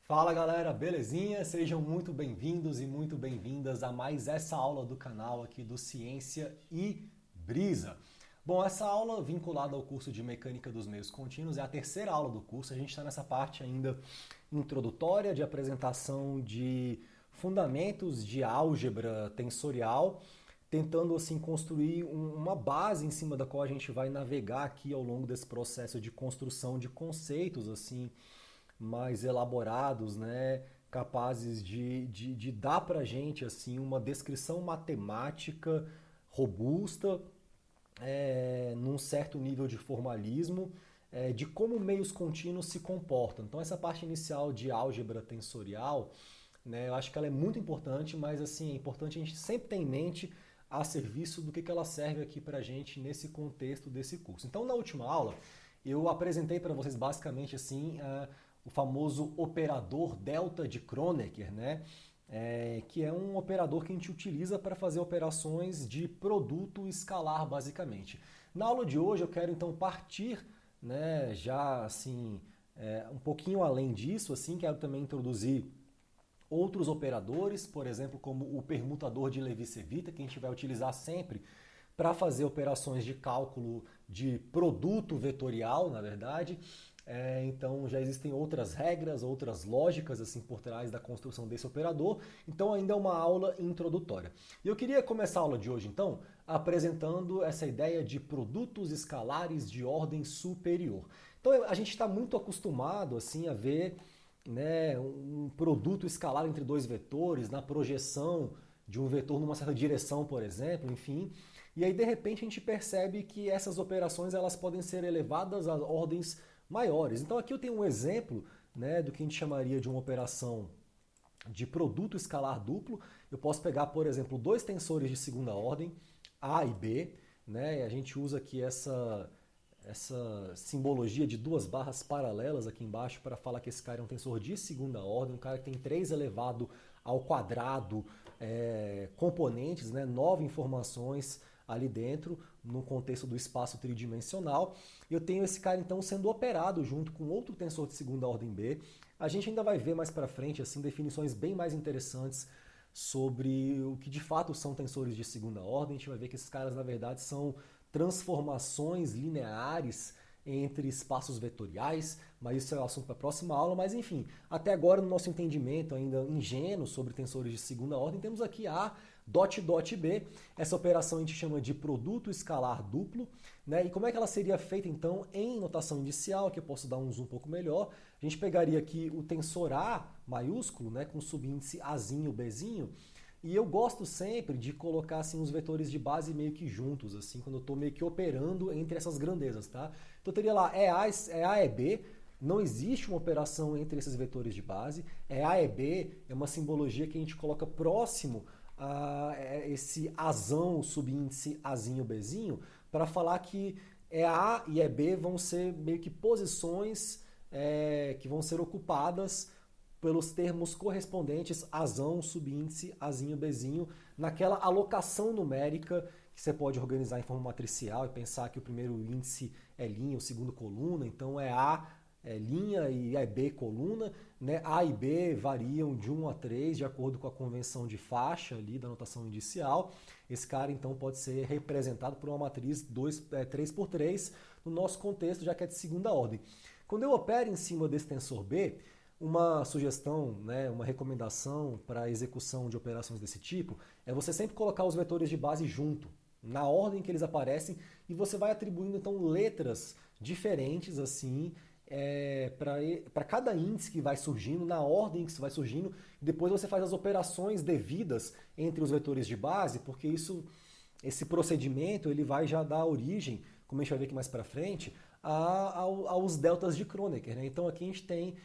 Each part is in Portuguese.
Fala galera, belezinha? Sejam muito bem-vindos e muito bem-vindas a mais essa aula do canal aqui do Ciência e Brisa. Bom, essa aula vinculada ao curso de Mecânica dos Meios Contínuos é a terceira aula do curso. A gente está nessa parte ainda introdutória de apresentação de fundamentos de álgebra tensorial, tentando assim construir uma base em cima da qual a gente vai navegar aqui ao longo desse processo de construção de conceitos assim mais elaborados, né, capazes de dar para a gente assim, uma descrição matemática robusta, num certo nível de formalismo, de como meios contínuos se comportam. Então essa parte inicial de álgebra tensorial, né, eu acho que ela é muito importante, mas assim, é importante a gente sempre ter em mente a serviço do que ela serve aqui para a gente nesse contexto desse curso. Então na última aula eu apresentei para vocês basicamente assim o famoso operador delta de Kronecker, né? Que é um operador que a gente utiliza para fazer operações de produto escalar, basicamente. Na aula de hoje eu quero então partir, né, já assim, um pouquinho além disso, assim, quero também introduzir outros operadores, por exemplo, como o permutador de Levi-Civita, que a gente vai utilizar sempre para fazer operações de cálculo de produto vetorial, na verdade. Então já existem outras regras, outras lógicas assim por trás da construção desse operador. Então ainda é uma aula introdutória. E eu queria começar a aula de hoje então apresentando essa ideia de produtos escalares de ordem superior. Então a gente está muito acostumado assim a ver, né, um produto escalar entre dois vetores na projeção de um vetor numa certa direção, por exemplo, enfim. E aí de repente a gente percebe que essas operações elas podem ser elevadas a ordens maiores. Então aqui eu tenho um exemplo, né, do que a gente chamaria de uma operação de produto escalar duplo. Eu posso pegar, por exemplo, dois tensores de segunda ordem, A e B, né, e a gente usa aqui essa simbologia de duas barras paralelas aqui embaixo para falar que esse cara é um tensor de segunda ordem, um cara que tem 3 elevado ao quadrado componentes, né, 9 informações ali dentro, no contexto do espaço tridimensional. Eu tenho esse cara então sendo operado junto com outro tensor de segunda ordem B. A gente ainda vai ver mais para frente assim definições bem mais interessantes sobre o que de fato são tensores de segunda ordem. A gente vai ver que esses caras na verdade são transformações lineares entre espaços vetoriais, mas isso é o assunto para a próxima aula. Mas enfim, até agora no nosso entendimento ainda ingênuo sobre tensores de segunda ordem, temos aqui A dot dot B. Essa operação a gente chama de produto escalar duplo, né? E como é que ela seria feita então em notação inicial, que eu posso dar um zoom um pouco melhor. A gente pegaria aqui o tensor A maiúsculo, né, com subíndice Azinho, Bzinho, e eu gosto sempre de colocar assim os vetores de base meio que juntos, assim, quando eu estou meio que operando entre essas grandezas, tá? Então eu teria lá A é B, não existe uma operação entre esses vetores de base, A é B, é uma simbologia que a gente coloca próximo a esse Azão, subíndice Azinho, Bzinho, para falar que A e B vão ser meio que posições que vão ser ocupadas pelos termos correspondentes Azão, subíndice, Azinho, Bzinho, naquela alocação numérica que você pode organizar em forma matricial e pensar que o primeiro índice é linha, o segundo coluna, então é A linha e é B coluna, né? A e B variam de 1 a 3 de acordo com a convenção de faixa ali da notação inicial. Esse cara então pode ser representado por uma matriz 3 por 3 no nosso contexto, já que é de segunda ordem. Quando eu opero em cima desse tensor B, uma sugestão, né, uma recomendação para a execução de operações desse tipo é você sempre colocar os vetores de base junto, na ordem que eles aparecem, e você vai atribuindo então letras diferentes assim para cada índice que vai surgindo, na ordem que isso vai surgindo, e depois você faz as operações devidas entre os vetores de base, porque esse procedimento ele vai já dar origem, como a gente vai ver aqui mais para frente, aos deltas de Kronecker, né? Então aqui a gente tem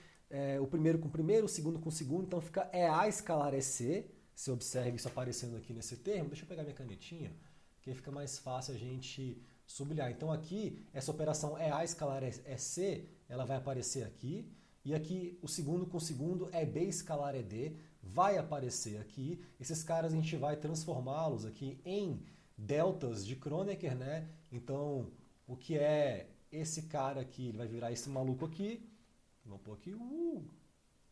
o primeiro com o primeiro, o segundo com o segundo, então fica EA escalar EC, você observe isso aparecendo aqui nesse termo. Deixa eu pegar minha canetinha, que aí fica mais fácil a gente sublinhar. Então aqui, essa operação EA escalar EC, ela vai aparecer aqui, e aqui o segundo com o segundo, EB escalar ED, vai aparecer aqui. Esses caras a gente vai transformá-los aqui em deltas de Kronecker, né? Então, o que é esse cara aqui, ele vai virar esse maluco aqui. Vamos pôr aqui,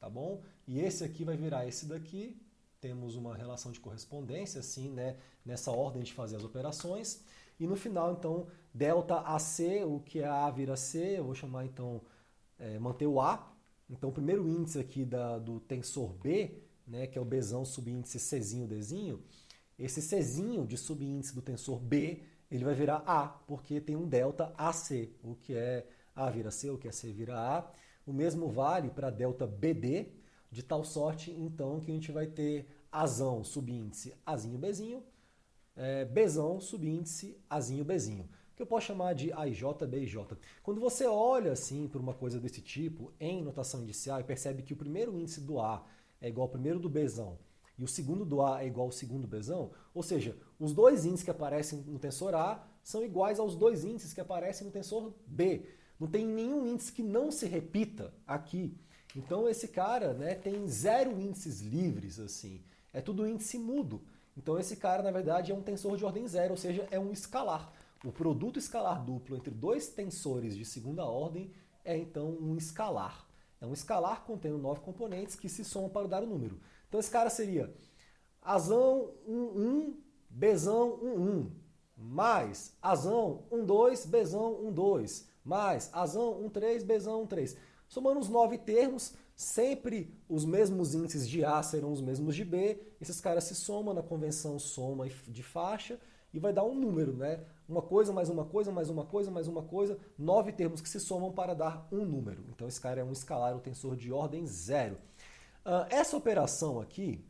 tá bom? E esse aqui vai virar esse daqui, temos uma relação de correspondência, assim, né, nessa ordem de fazer as operações. E no final, então, delta AC, o que é A vira C, eu vou chamar, então, manter o A. Então, o primeiro índice aqui do tensor B, né, que é o Bzão subíndice Czinho Dzinho, esse Czinho de subíndice do tensor B, ele vai virar A, porque tem um delta AC, o que é A vira C, o que é C vira A. O mesmo vale para delta BD, de tal sorte, então, que a gente vai ter Azão subíndice Azinho Bzinho, Bzão subíndice Azinho Bzinho, que eu posso chamar de AIJ, BIJ. Quando você olha assim para uma coisa desse tipo, em notação indicial, e percebe que o primeiro índice do A é igual ao primeiro do Bzão, e o segundo do A é igual ao segundo Bzão, ou seja, os dois índices que aparecem no tensor A são iguais aos dois índices que aparecem no tensor B. Não tem nenhum índice que não se repita aqui. Então esse cara, né, tem 0 índices livres, assim. É tudo índice mudo. Então esse cara, na verdade, é um tensor de ordem 0, ou seja, é um escalar. O produto escalar duplo entre dois tensores de segunda ordem é, então, um escalar. É um escalar contendo 9 componentes que se somam para dar o número. Então esse cara seria Azão 1, Bzão 1, mais Azão 2, Bzão 2, mais Azão 3, Bzão 3. Somando os 9 termos, sempre os mesmos índices de A serão os mesmos de B. Esses caras se somam na convenção soma de faixa e vai dar um número, né? Uma coisa, mais uma coisa, mais uma coisa, mais uma coisa. 9 termos que se somam para dar um número. Então esse cara é um escalar, um tensor de ordem 0. Essa operação aqui,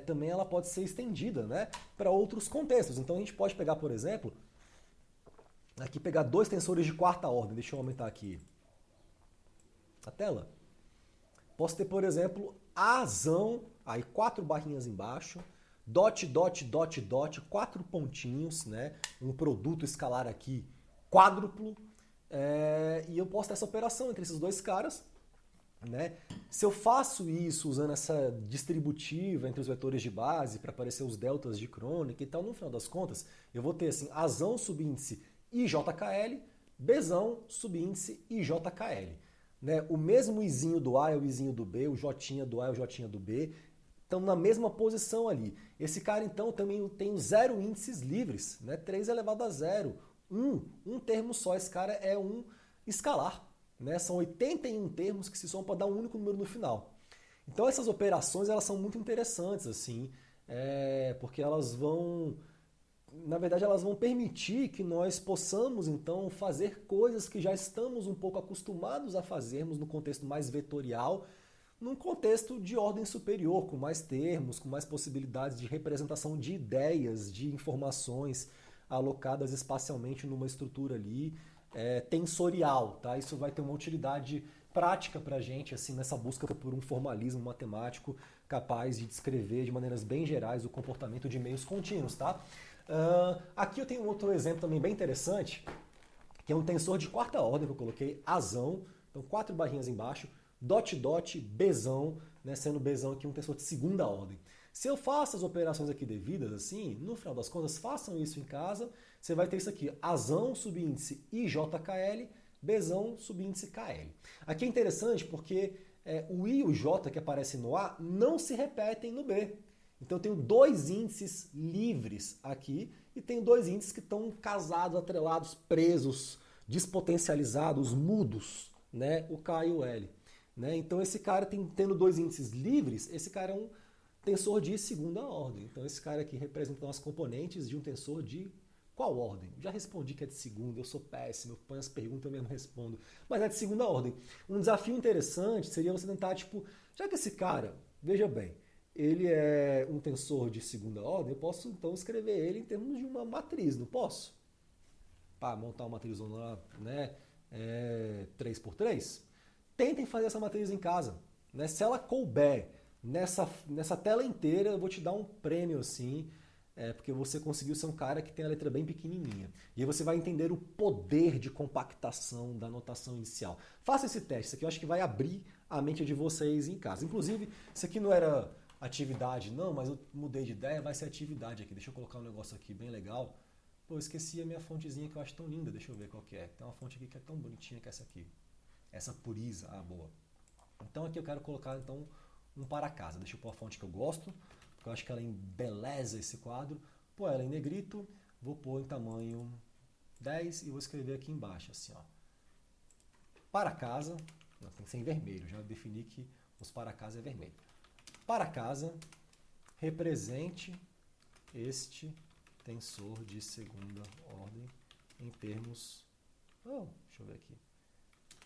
também ela pode ser estendida, né, para outros contextos. Então a gente pode pegar, por exemplo, aqui pegar dois tensores de quarta ordem. Deixa eu aumentar aqui a tela. Posso ter, por exemplo, Azão, aí 4 barrinhas embaixo, dot, dot, dot, dot, 4 pontinhos, né, um produto escalar aqui quádruplo, e eu posso ter essa operação entre esses dois caras. Né? Se eu faço isso usando essa distributiva entre os vetores de base para aparecer os deltas de crônica e tal, no final das contas, eu vou ter assim, Azão subíndice IJKL, Bzão subíndice IJKL. Né? O mesmo Izinho do A é o Izinho do B, o Jotinha do A é o Jotinha do B, estão na mesma posição ali. Esse cara, então, também tem 0 índices livres, né? 3 elevado a 0, um termo só, esse cara é um escalar. Né? São 81 termos que se somam para dar um único número no final. Então essas operações elas são muito interessantes, assim, porque elas vão, na verdade, elas vão permitir que nós possamos então fazer coisas que já estamos um pouco acostumados a fazermos no contexto mais vetorial, num contexto de ordem superior, com mais termos, com mais possibilidades de representação de ideias, de informações alocadas espacialmente numa estrutura ali, tensorial, tá? Isso vai ter uma utilidade prática para a gente, assim, nessa busca por um formalismo matemático capaz de descrever de maneiras bem gerais o comportamento de meios contínuos, tá? Aqui eu tenho um outro exemplo também bem interessante, que é um tensor de quarta ordem que eu coloquei, Azão, então 4 barrinhas embaixo, dot, dot, Bzão, né, sendo Bzão aqui um tensor de segunda ordem. Se eu faço as operações aqui devidas, assim, no final das contas, façam isso em casa, você vai ter isso aqui, Azão subíndice IJKL, Bzão subíndice KL. Aqui é interessante porque o I e o J que aparecem no A não se repetem no B. Então eu tenho 2 índices livres aqui e tenho 2 índices que estão casados, atrelados, presos, despotencializados, mudos, né? O K e o L. Né? Então esse cara tendo 2 índices livres, esse cara é um tensor de segunda ordem. Então esse cara aqui representa as componentes de um tensor de qual ordem? Já respondi que é de segunda, eu sou péssimo, eu ponho as perguntas e eu mesmo respondo. Mas é de segunda ordem. Um desafio interessante seria você tentar, tipo, já que esse cara, veja bem, ele é um tensor de segunda ordem, eu posso então escrever ele em termos de uma matriz, não posso? Para montar uma matriz lá, né, 3x3. Tentem fazer essa matriz em casa. Né? Se ela couber nessa tela inteira, eu vou te dar um prêmio assim, porque você conseguiu ser um cara que tem a letra bem pequenininha. E aí você vai entender o poder de compactação da notação inicial. Faça esse teste, isso aqui eu acho que vai abrir a mente de vocês em casa. Inclusive, isso aqui não era atividade não, mas eu mudei de ideia, vai ser atividade aqui. Deixa eu colocar um negócio aqui bem legal. Pô, eu esqueci a minha fontezinha que eu acho tão linda, deixa eu ver qual que é. Tem uma fonte aqui que é tão bonitinha que essa aqui. Essa Purisa, boa. Então, Então aqui eu quero colocar então um para casa. Deixa eu pôr a fonte que eu gosto, porque eu acho que ela embeleza esse quadro. Pôr ela em negrito, vou pôr em tamanho 10 e vou escrever aqui embaixo, assim, ó. Para casa, não, tem que ser em vermelho, já defini que os para casa é vermelho. Para casa, represente este tensor de segunda ordem em termos, deixa eu ver aqui,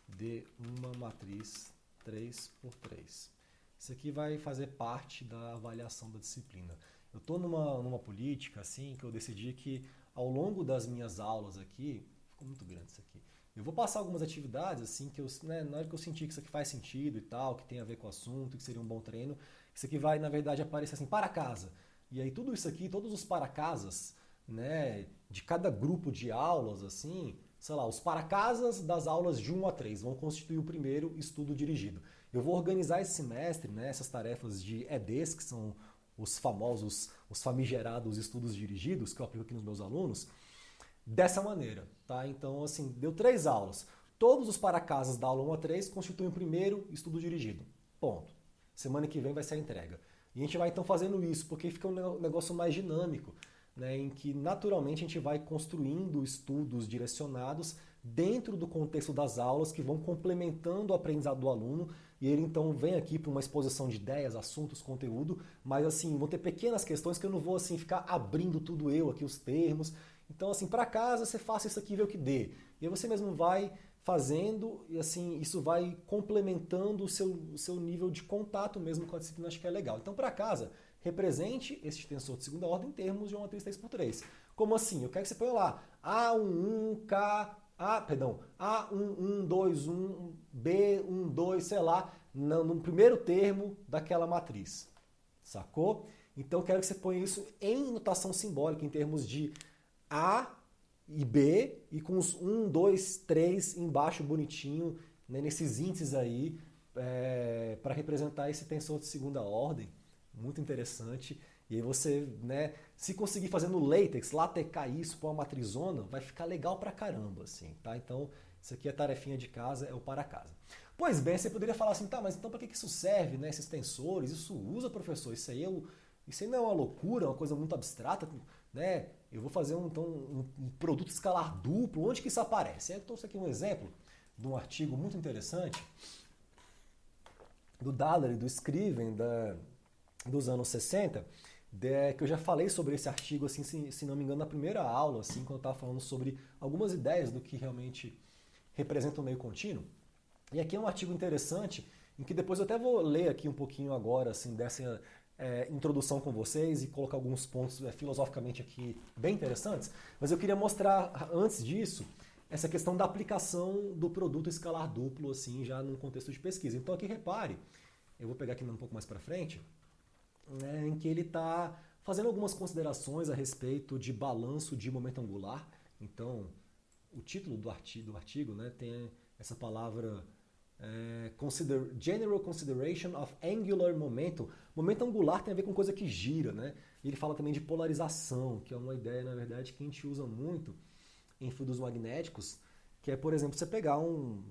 de uma matriz 3×3. Isso aqui vai fazer parte da avaliação da disciplina. Eu estou numa política assim que eu decidi que ao longo das minhas aulas aqui, ficou muito grande isso aqui, eu vou passar algumas atividades assim que eu, na hora que eu sentir que isso aqui faz sentido e tal, que tem a ver com o assunto, que seria um bom treino, isso aqui vai na verdade aparecer assim, para casa. E aí tudo isso aqui, todos os para casas, né, de cada grupo de aulas assim, sei lá, os para casas das aulas de 1 a 3 vão constituir o primeiro estudo dirigido. Eu vou organizar esse semestre, né, essas tarefas de EDs, que são os famosos, os famigerados estudos dirigidos, que eu aplico aqui nos meus alunos, dessa maneira, tá? Então, assim, deu 3 aulas. Todos os para-casas da aula 1 a 3 constituem o primeiro estudo dirigido. Ponto. Semana que vem vai ser a entrega. E a gente vai, então, fazendo isso, porque fica um negócio mais dinâmico, né, em que, naturalmente, a gente vai construindo estudos direcionados dentro do contexto das aulas que vão complementando o aprendizado do aluno e ele então vem aqui para uma exposição de ideias, assuntos, conteúdo, mas assim, vão ter pequenas questões que eu não vou assim ficar abrindo tudo eu aqui os termos. Então assim, para casa você faça isso aqui e vê o que dê. E aí você mesmo vai fazendo e assim, isso vai complementando o seu nível de contato mesmo com a disciplina, acho que é legal. Então para casa, represente esse tensor de segunda ordem em termos de uma matriz 3×3. Como assim? Eu quero que você ponha lá A11, K, A1121, B12, sei lá, no primeiro termo daquela matriz. Sacou? Então eu quero que você ponha isso em notação simbólica, em termos de A e B, e com os 1, 2, 3 embaixo bonitinho, né, nesses índices aí, para representar esse tensor de segunda ordem. Muito interessante. E aí você, né, se conseguir fazer no LaTeX, latecar isso para uma matrizona, vai ficar legal pra caramba, assim, tá? Então, isso aqui é tarefinha de casa, é o para casa. Pois bem, você poderia falar assim, tá, mas então para que isso serve, né, esses tensores? Isso usa, professor? Isso aí não é uma loucura, uma coisa muito abstrata, né? Eu vou fazer um produto escalar duplo, onde que isso aparece? Então, isso aqui é um exemplo de um artigo muito interessante do Dallery, do Scriven, dos anos 60, que eu já falei sobre esse artigo, assim, se não me engano, na primeira aula, assim, quando eu estava falando sobre algumas ideias do que realmente representa o meio contínuo. E aqui é um artigo interessante, em que depois eu até vou ler aqui um pouquinho agora, assim, dessa introdução com vocês e colocar alguns pontos filosoficamente aqui bem interessantes, mas eu queria mostrar, antes disso, essa questão da aplicação do produto escalar duplo, assim, já num contexto de pesquisa. Então aqui repare, eu vou pegar aqui um pouco mais para frente, né, em que ele está fazendo algumas considerações a respeito de balanço de momento angular. Então, o título do artigo, né, tem essa palavra General Consideration of Angular Momentum. Momento angular tem a ver com coisa que gira, né? E ele fala também de polarização, que é uma ideia, na verdade, que a gente usa muito em fluidos magnéticos, que é, por exemplo, você pegar um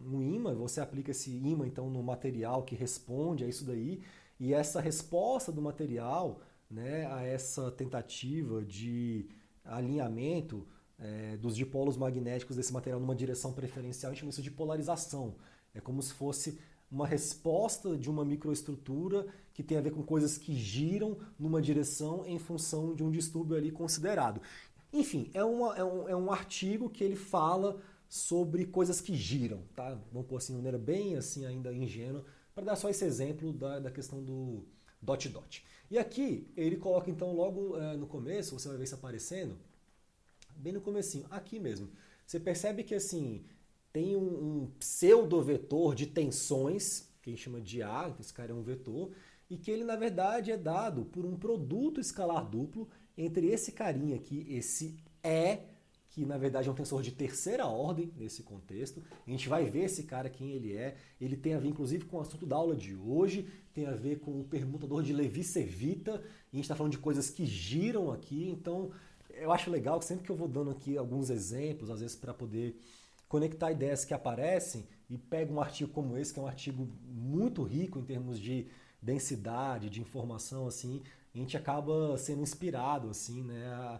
ímã, você aplica esse ímã então no material que responde a isso daí, e essa resposta do material, né, a essa tentativa de alinhamento dos dipolos magnéticos desse material numa direção preferencial, a gente chama isso de polarização. É como se fosse uma resposta de uma microestrutura que tem a ver com coisas que giram numa direção em função de um distúrbio ali considerado. Enfim, é um artigo que ele fala sobre coisas que giram, tá? Vamos pôr assim de maneira bem assim ainda ingênua, para dar só esse exemplo da questão do dot-dot. E aqui ele coloca então logo no começo, você vai ver isso aparecendo, bem no comecinho, aqui mesmo. Você percebe que assim tem um pseudo-vetor de tensões, que a gente chama de A, então esse cara é um vetor, e que ele na verdade é dado por um produto escalar duplo entre esse carinha aqui, esse E, que na verdade é um tensor de terceira ordem nesse contexto. A gente vai ver esse cara, quem ele é. Ele tem a ver inclusive com o assunto da aula de hoje, tem a ver com o permutador de Levi-Cevita, e a gente está falando de coisas que giram aqui, então eu acho legal que sempre que eu vou dando aqui alguns exemplos, às vezes para poder conectar ideias que aparecem e pega um artigo como esse, que é um artigo muito rico em termos de densidade, de informação, assim, a gente acaba sendo inspirado, assim, né,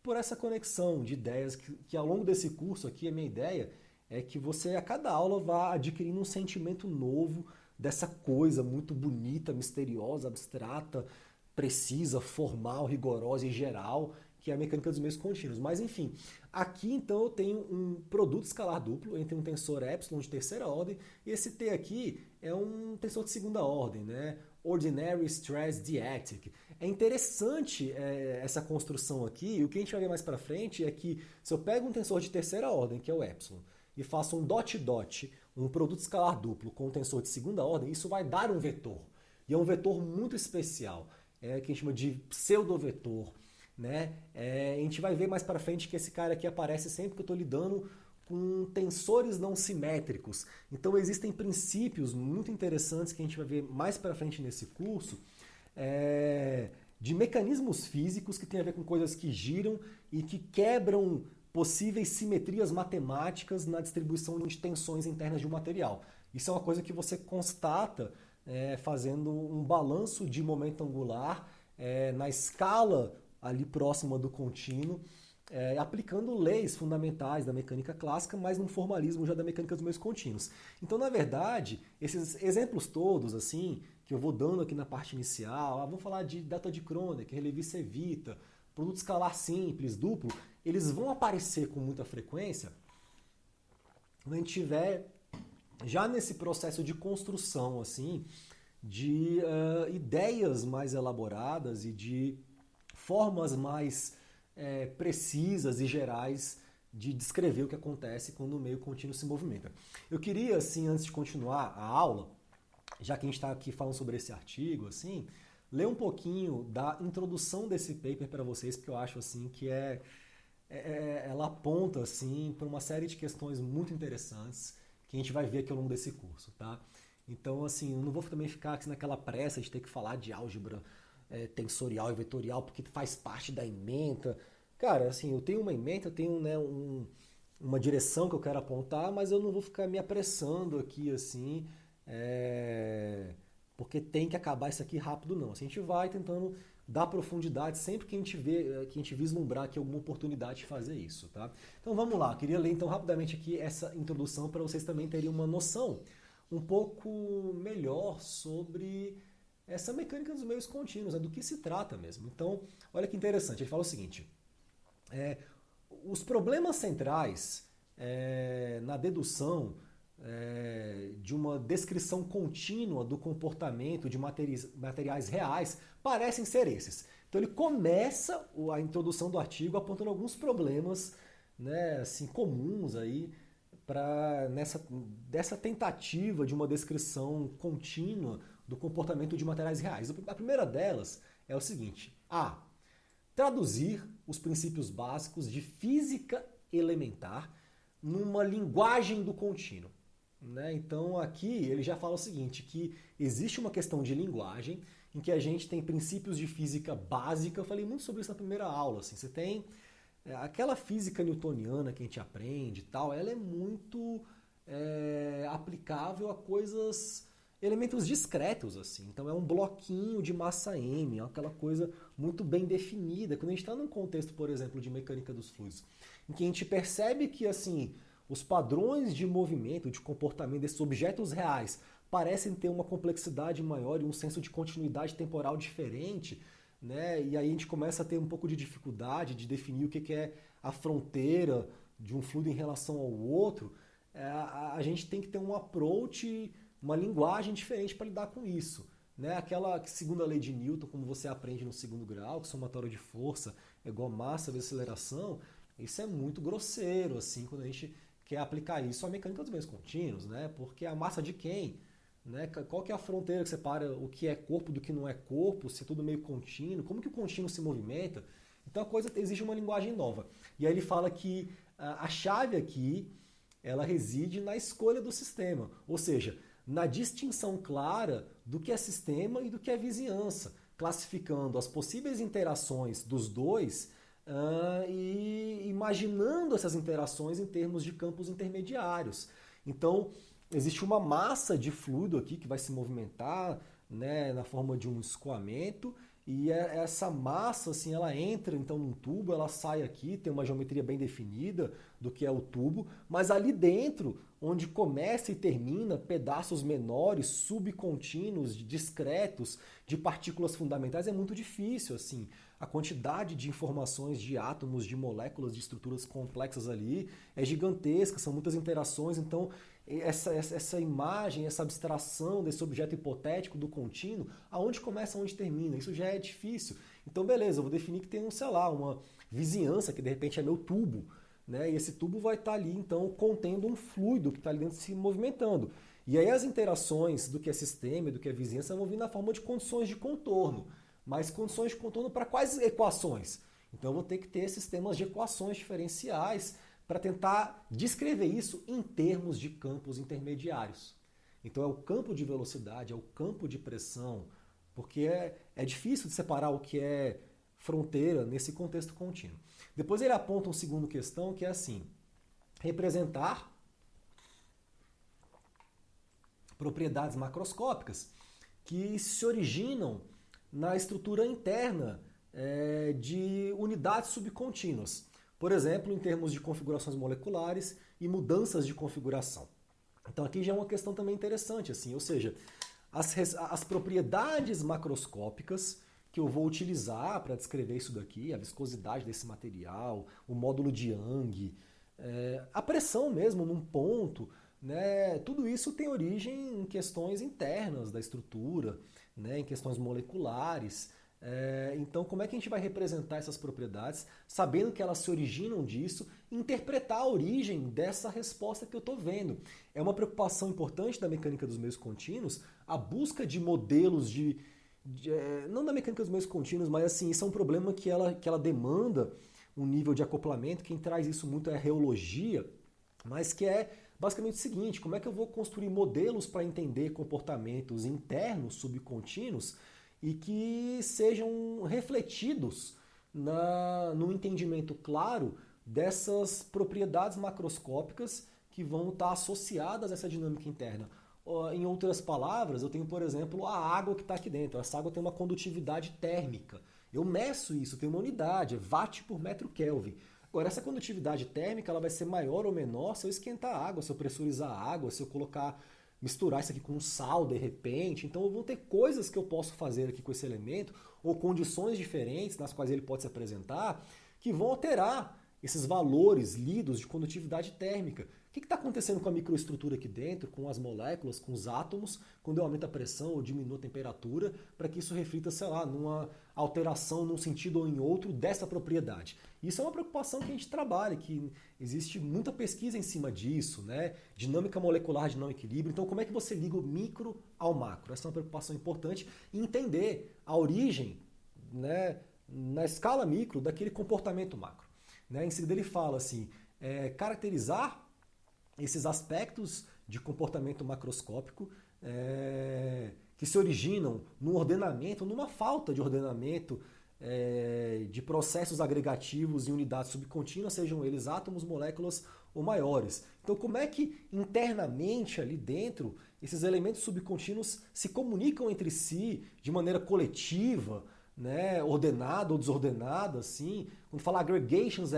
por essa conexão de ideias que ao longo desse curso aqui, a minha ideia é que você, a cada aula, vá adquirindo um sentimento novo dessa coisa muito bonita, misteriosa, abstrata, precisa, formal, rigorosa e geral, que é a mecânica dos meios contínuos. Mas enfim, aqui então eu tenho um produto escalar duplo entre um tensor epsilon de terceira ordem e esse T aqui é um tensor de segunda ordem, né? Ordinary Stress Dialectic. É interessante essa construção aqui, e o que a gente vai ver mais para frente é que se eu pego um tensor de terceira ordem, que é o epsilon, e faço um dot-dot, um produto escalar duplo com um tensor de segunda ordem, isso vai dar um vetor. E é um vetor muito especial, que a gente chama de pseudovetor. Né? A gente vai ver mais para frente que esse cara aqui aparece sempre que eu estou lidando com tensores não simétricos. Então existem princípios muito interessantes que a gente vai ver mais para frente nesse curso, de mecanismos físicos que tem a ver com coisas que giram e que quebram possíveis simetrias matemáticas na distribuição de tensões internas de um material. Isso é uma coisa que você constata fazendo um balanço de momento angular na escala ali próxima do contínuo, aplicando leis fundamentais da mecânica clássica, mas num formalismo já da mecânica dos meios contínuos. Então, na verdade, esses exemplos todos, assim, que eu vou dando aqui na parte inicial, vou falar de data de Kronecker, relevista evita, produto escalar simples, duplo, eles vão aparecer com muita frequência quando a gente tiver já nesse processo de construção, assim, de ideias mais elaboradas e de formas mais precisas e gerais de descrever o que acontece quando o meio contínuo se movimenta. Eu queria, assim, antes de continuar a aula, já que a gente está aqui falando sobre esse artigo, assim, ler um pouquinho da introdução desse paper para vocês, porque eu acho assim que ela aponta assim para uma série de questões muito interessantes que a gente vai ver aqui ao longo desse curso, tá? Então, assim, eu não vou também ficar aqui naquela pressa de ter que falar de álgebra tensorial e vetorial, porque faz parte da ementa. Cara, assim, eu tenho uma ementa, eu tenho, né, uma direção que eu quero apontar, mas eu não vou ficar me apressando aqui, assim, porque tem que acabar isso aqui rápido, não. Assim, a gente vai tentando dar profundidade sempre que a gente vê, que a gente vislumbrar aqui alguma oportunidade de fazer isso, tá? Então vamos lá, queria ler então rapidamente aqui essa introdução para vocês também terem uma noção um pouco melhor sobre essa mecânica dos meios contínuos, do que se trata mesmo. Então, olha que interessante, ele fala o seguinte, os problemas centrais na dedução de uma descrição contínua do comportamento de materiais reais parecem ser esses. Então ele começa a introdução do artigo apontando alguns problemas, né, assim, comuns aí dessa tentativa de uma descrição contínua do comportamento de materiais reais. A primeira delas é o seguinte: traduzir os princípios básicos de física elementar numa linguagem do contínuo. Né? Então aqui ele já fala o seguinte, que existe uma questão de linguagem em que a gente tem princípios de física básica. Eu falei muito sobre isso na primeira aula. Assim, você tem aquela física newtoniana que a gente aprende e tal, ela é muito aplicável a elementos discretos, assim. Então é um bloquinho de massa m, é aquela coisa muito bem definida. Quando a gente está num contexto, por exemplo, de mecânica dos fluidos, em que a gente percebe que, assim, os padrões de movimento, de comportamento desses objetos reais parecem ter uma complexidade maior e um senso de continuidade temporal diferente, né? E aí a gente começa a ter um pouco de dificuldade de definir o que é a fronteira de um fluido em relação ao outro. A gente tem que ter um approach, uma linguagem diferente para lidar com isso. Né? Aquela segunda lei de Newton, como você aprende no segundo grau, que somatório de força é igual a massa vezes aceleração, isso é muito grosseiro, assim, quando a gente quer aplicar isso à mecânica dos meios contínuos, né? Porque a massa de quem? Né? Qual que é a fronteira que separa o que é corpo do que não é corpo, se é tudo meio contínuo, como que o contínuo se movimenta? Então a coisa exige uma linguagem nova. E aí ele fala que a chave aqui, ela reside na escolha do sistema, ou seja, na distinção clara do que é sistema e do que é vizinhança, classificando as possíveis interações dos dois e imaginando essas interações em termos de campos intermediários. Então, existe uma massa de fluido aqui que vai se movimentar, né, na forma de um escoamento, e essa massa, assim, ela entra então num tubo, ela sai aqui, tem uma geometria bem definida do que é o tubo, mas ali dentro, onde começa e termina, pedaços menores, subcontínuos, discretos, de partículas fundamentais, é muito difícil, assim. A quantidade de informações de átomos, de moléculas, de estruturas complexas ali é gigantesca, são muitas interações, então essa imagem, essa abstração desse objeto hipotético do contínuo, aonde começa, aonde termina, isso já é difícil. Então, beleza, eu vou definir que tem, sei lá, uma vizinhança, que de repente é meu tubo, né? E esse tubo vai estar ali, então, contendo um fluido que está ali dentro se movimentando. E aí as interações do que é sistema e do que é vizinhança vão vir na forma de condições de contorno. Mas condições de contorno para quais equações? Então eu vou ter que ter sistemas de equações diferenciais para tentar descrever isso em termos de campos intermediários. Então é o campo de velocidade, é o campo de pressão, porque é difícil de separar o que é fronteira nesse contexto contínuo. Depois ele aponta uma segunda questão que é assim, representar propriedades macroscópicas que se originam na estrutura interna de unidades subcontínuas. Por exemplo, em termos de configurações moleculares e mudanças de configuração. Então aqui já é uma questão também interessante, assim, ou seja, as propriedades macroscópicas que eu vou utilizar para descrever isso daqui, a viscosidade desse material, o módulo de Young, a pressão mesmo num ponto, né, tudo isso tem origem em questões internas da estrutura, né, em questões moleculares. Então, como é que a gente vai representar essas propriedades, sabendo que elas se originam disso, e interpretar a origem dessa resposta que eu estou vendo? É uma preocupação importante da mecânica dos meios contínuos, a busca de modelos não da mecânica dos meios contínuos, mas assim, isso é um problema que ela demanda um nível de acoplamento. Quem traz isso muito é a reologia, mas que é basicamente o seguinte: como é que eu vou construir modelos para entender comportamentos internos subcontínuos e que sejam refletidos no entendimento claro dessas propriedades macroscópicas que vão estar associadas a essa dinâmica interna. Em outras palavras, eu tenho, por exemplo, a água que está aqui dentro. Essa água tem uma condutividade térmica. Eu meço isso, tem uma unidade, é watt por metro Kelvin. Agora, essa condutividade térmica ela vai ser maior ou menor se eu esquentar a água, se eu pressurizar a água, se eu misturar isso aqui com sal de repente. Então, vão ter coisas que eu posso fazer aqui com esse elemento, ou condições diferentes nas quais ele pode se apresentar, que vão alterar esses valores lidos de condutividade térmica. O que está acontecendo com a microestrutura aqui dentro, com as moléculas, com os átomos, quando eu aumento a pressão ou diminuo a temperatura, para que isso reflita, sei lá, numa alteração num sentido ou em outro dessa propriedade. Isso é uma preocupação que a gente trabalha, que existe muita pesquisa em cima disso, né? Dinâmica molecular de não equilíbrio. Então, como é que você liga o micro ao macro? Essa é uma preocupação importante, e entender a origem, né, na escala micro daquele comportamento macro. Né? Em seguida ele fala assim, caracterizar esses aspectos de comportamento macroscópico que se originam no ordenamento, numa falta de ordenamento de processos agregativos em unidades subcontínuas, sejam eles átomos, moléculas ou maiores. Então, como é que internamente ali dentro esses elementos subcontínuos se comunicam entre si de maneira coletiva, né, ordenada ou desordenada, assim? Quando fala aggregations,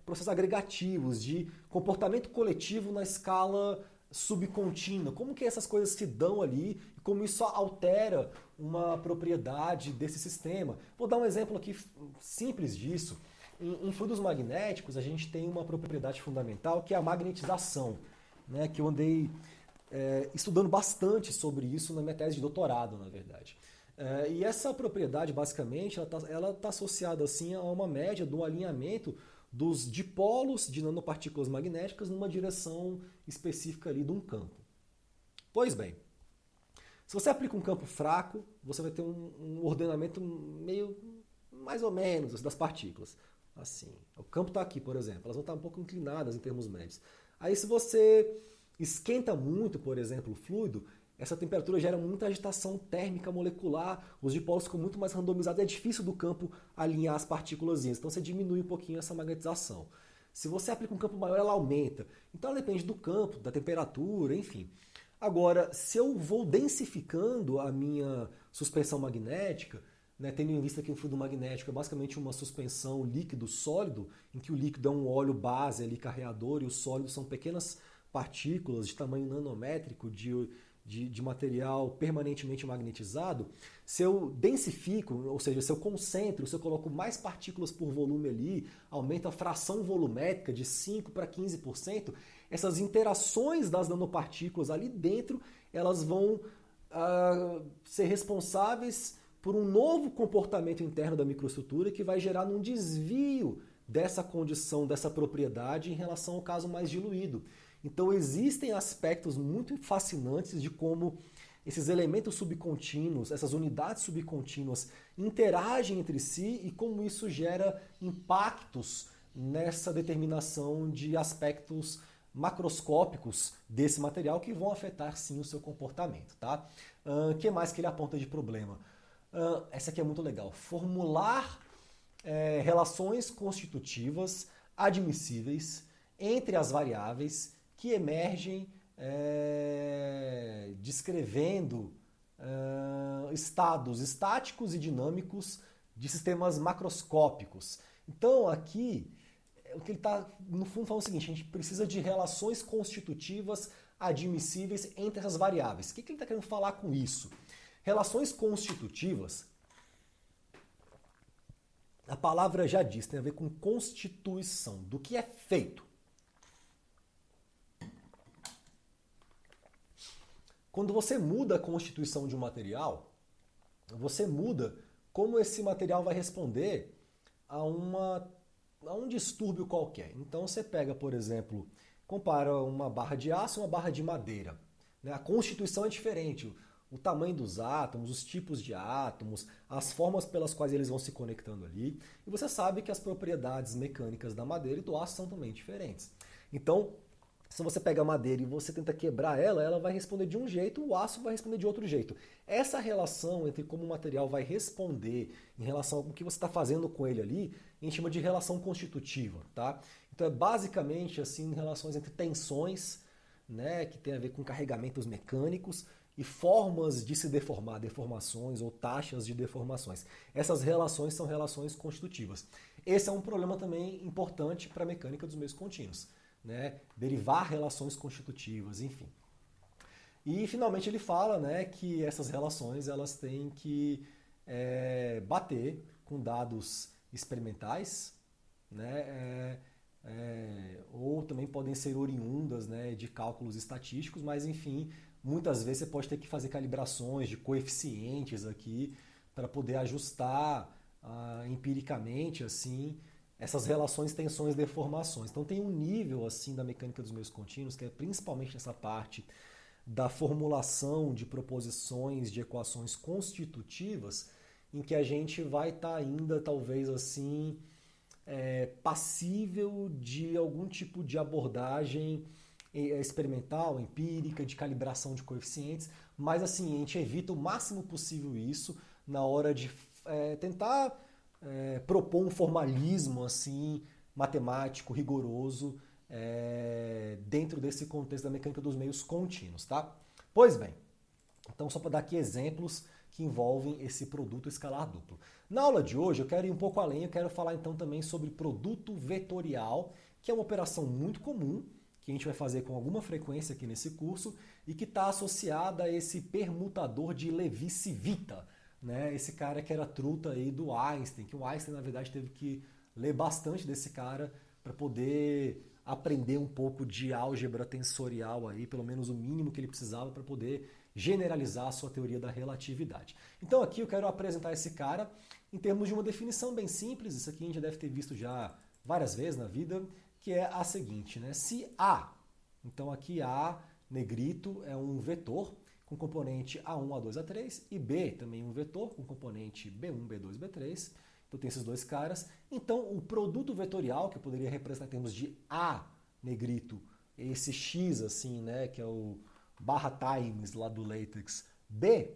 processos agregativos de comportamento coletivo na escala subcontínua. Como que essas coisas se dão ali e como isso altera uma propriedade desse sistema? Vou dar um exemplo aqui simples disso. Em fluidos magnéticos, a gente tem uma propriedade fundamental que é a magnetização, né, que eu andei estudando bastante sobre isso na minha tese de doutorado, na verdade. E essa propriedade, basicamente, ela tá associada assim, a uma média do alinhamento dos dipolos de nanopartículas magnéticas numa direção específica ali de um campo. Pois bem, se você aplica um campo fraco, você vai ter um ordenamento meio mais ou menos das partículas. Assim, o campo está aqui, por exemplo, elas vão estar um pouco inclinadas em termos médios. Aí se você esquenta muito, por exemplo, o fluido, essa temperatura gera muita agitação térmica molecular, os dipolos ficam muito mais randomizados, é difícil do campo alinhar as partículas, então você diminui um pouquinho essa magnetização. Se você aplica um campo maior, ela aumenta. Então ela depende do campo, da temperatura, enfim. Agora, se eu vou densificando a minha suspensão magnética, né, tendo em vista que o fluido magnético é basicamente uma suspensão líquido-sólido, em que o líquido é um óleo base ali, carreador, e os sólidos são pequenas partículas de tamanho nanométrico de material permanentemente magnetizado, se eu densifico, ou seja, se eu concentro, se eu coloco mais partículas por volume ali, aumento a fração volumétrica de 5 para 15%, essas interações das nanopartículas ali dentro, elas vão ser responsáveis por um novo comportamento interno da microestrutura que vai gerar um desvio dessa condição, dessa propriedade em relação ao caso mais diluído. Então existem aspectos muito fascinantes de como esses elementos subcontínuos, essas unidades subcontínuas interagem entre si e como isso gera impactos nessa determinação de aspectos macroscópicos desse material que vão afetar sim o seu comportamento. Tá? Que mais que ele aponta de problema? Essa aqui é muito legal. Formular relações constitutivas admissíveis entre as variáveis que emergem descrevendo estados estáticos e dinâmicos de sistemas macroscópicos. Então, aqui, o que ele está, no fundo, falando é o seguinte: a gente precisa de relações constitutivas admissíveis entre essas variáveis. O que ele está querendo falar com isso? Relações constitutivas, a palavra já diz, tem a ver com constituição, do que é feito. Quando você muda a constituição de um material, você muda como esse material vai responder a um distúrbio qualquer. Então você pega, por exemplo, compara uma barra de aço e uma barra de madeira. A constituição é diferente. O tamanho dos átomos, os tipos de átomos, as formas pelas quais eles vão se conectando ali. E você sabe que as propriedades mecânicas da madeira e do aço são também diferentes. Então, se você pega a madeira e você tenta quebrar ela, ela vai responder de um jeito, o aço vai responder de outro jeito. Essa relação entre como o material vai responder em relação ao que você está fazendo com ele ali, a gente chama de relação constitutiva. Tá? Então é basicamente assim relações entre tensões, né, que tem a ver com carregamentos mecânicos, e formas de se deformar, deformações ou taxas de deformações. Essas relações são relações constitutivas. Esse é um problema também importante para a mecânica dos meios contínuos. Derivar relações constitutivas, enfim. E finalmente ele fala, que essas relações elas têm que bater com dados experimentais, ou também podem ser oriundas de cálculos estatísticos, mas enfim, muitas vezes você pode ter que fazer calibrações de coeficientes aqui para poder ajustar empiricamente assim essas relações, tensões, deformações. Então tem um nível assim da mecânica dos meios contínuos, que é principalmente nessa parte da formulação de proposições de equações constitutivas, em que a gente vai estar ainda talvez assim passível de algum tipo de abordagem experimental, empírica, de calibração de coeficientes, mas assim, a gente evita o máximo possível isso na hora de tentar propor um formalismo assim, matemático, rigoroso, dentro desse contexto da mecânica dos meios contínuos. Tá? Pois bem, então só para dar aqui exemplos que envolvem esse produto escalar duplo. Na aula de hoje eu quero ir um pouco além, eu quero falar então também sobre produto vetorial, que é uma operação muito comum, que a gente vai fazer com alguma frequência aqui nesse curso e que está associada a esse permutador de Levi-Civita, esse cara que era truta aí do Einstein, que o Einstein na verdade teve que ler bastante desse cara para poder aprender um pouco de álgebra tensorial aí, pelo menos o mínimo que ele precisava para poder generalizar a sua teoria da relatividade. Então aqui eu quero apresentar esse cara em termos de uma definição bem simples, isso aqui a gente já deve ter visto já várias vezes na vida, que é a seguinte, se A, então aqui A, negrito, é um vetor com componente A1, A2, A3, e B também um vetor com componente B1, B2, B3, então tem esses dois caras. Então o produto vetorial, que eu poderia representar em termos de A, negrito, esse X, assim, né, que é o barra times lá do LaTeX. B,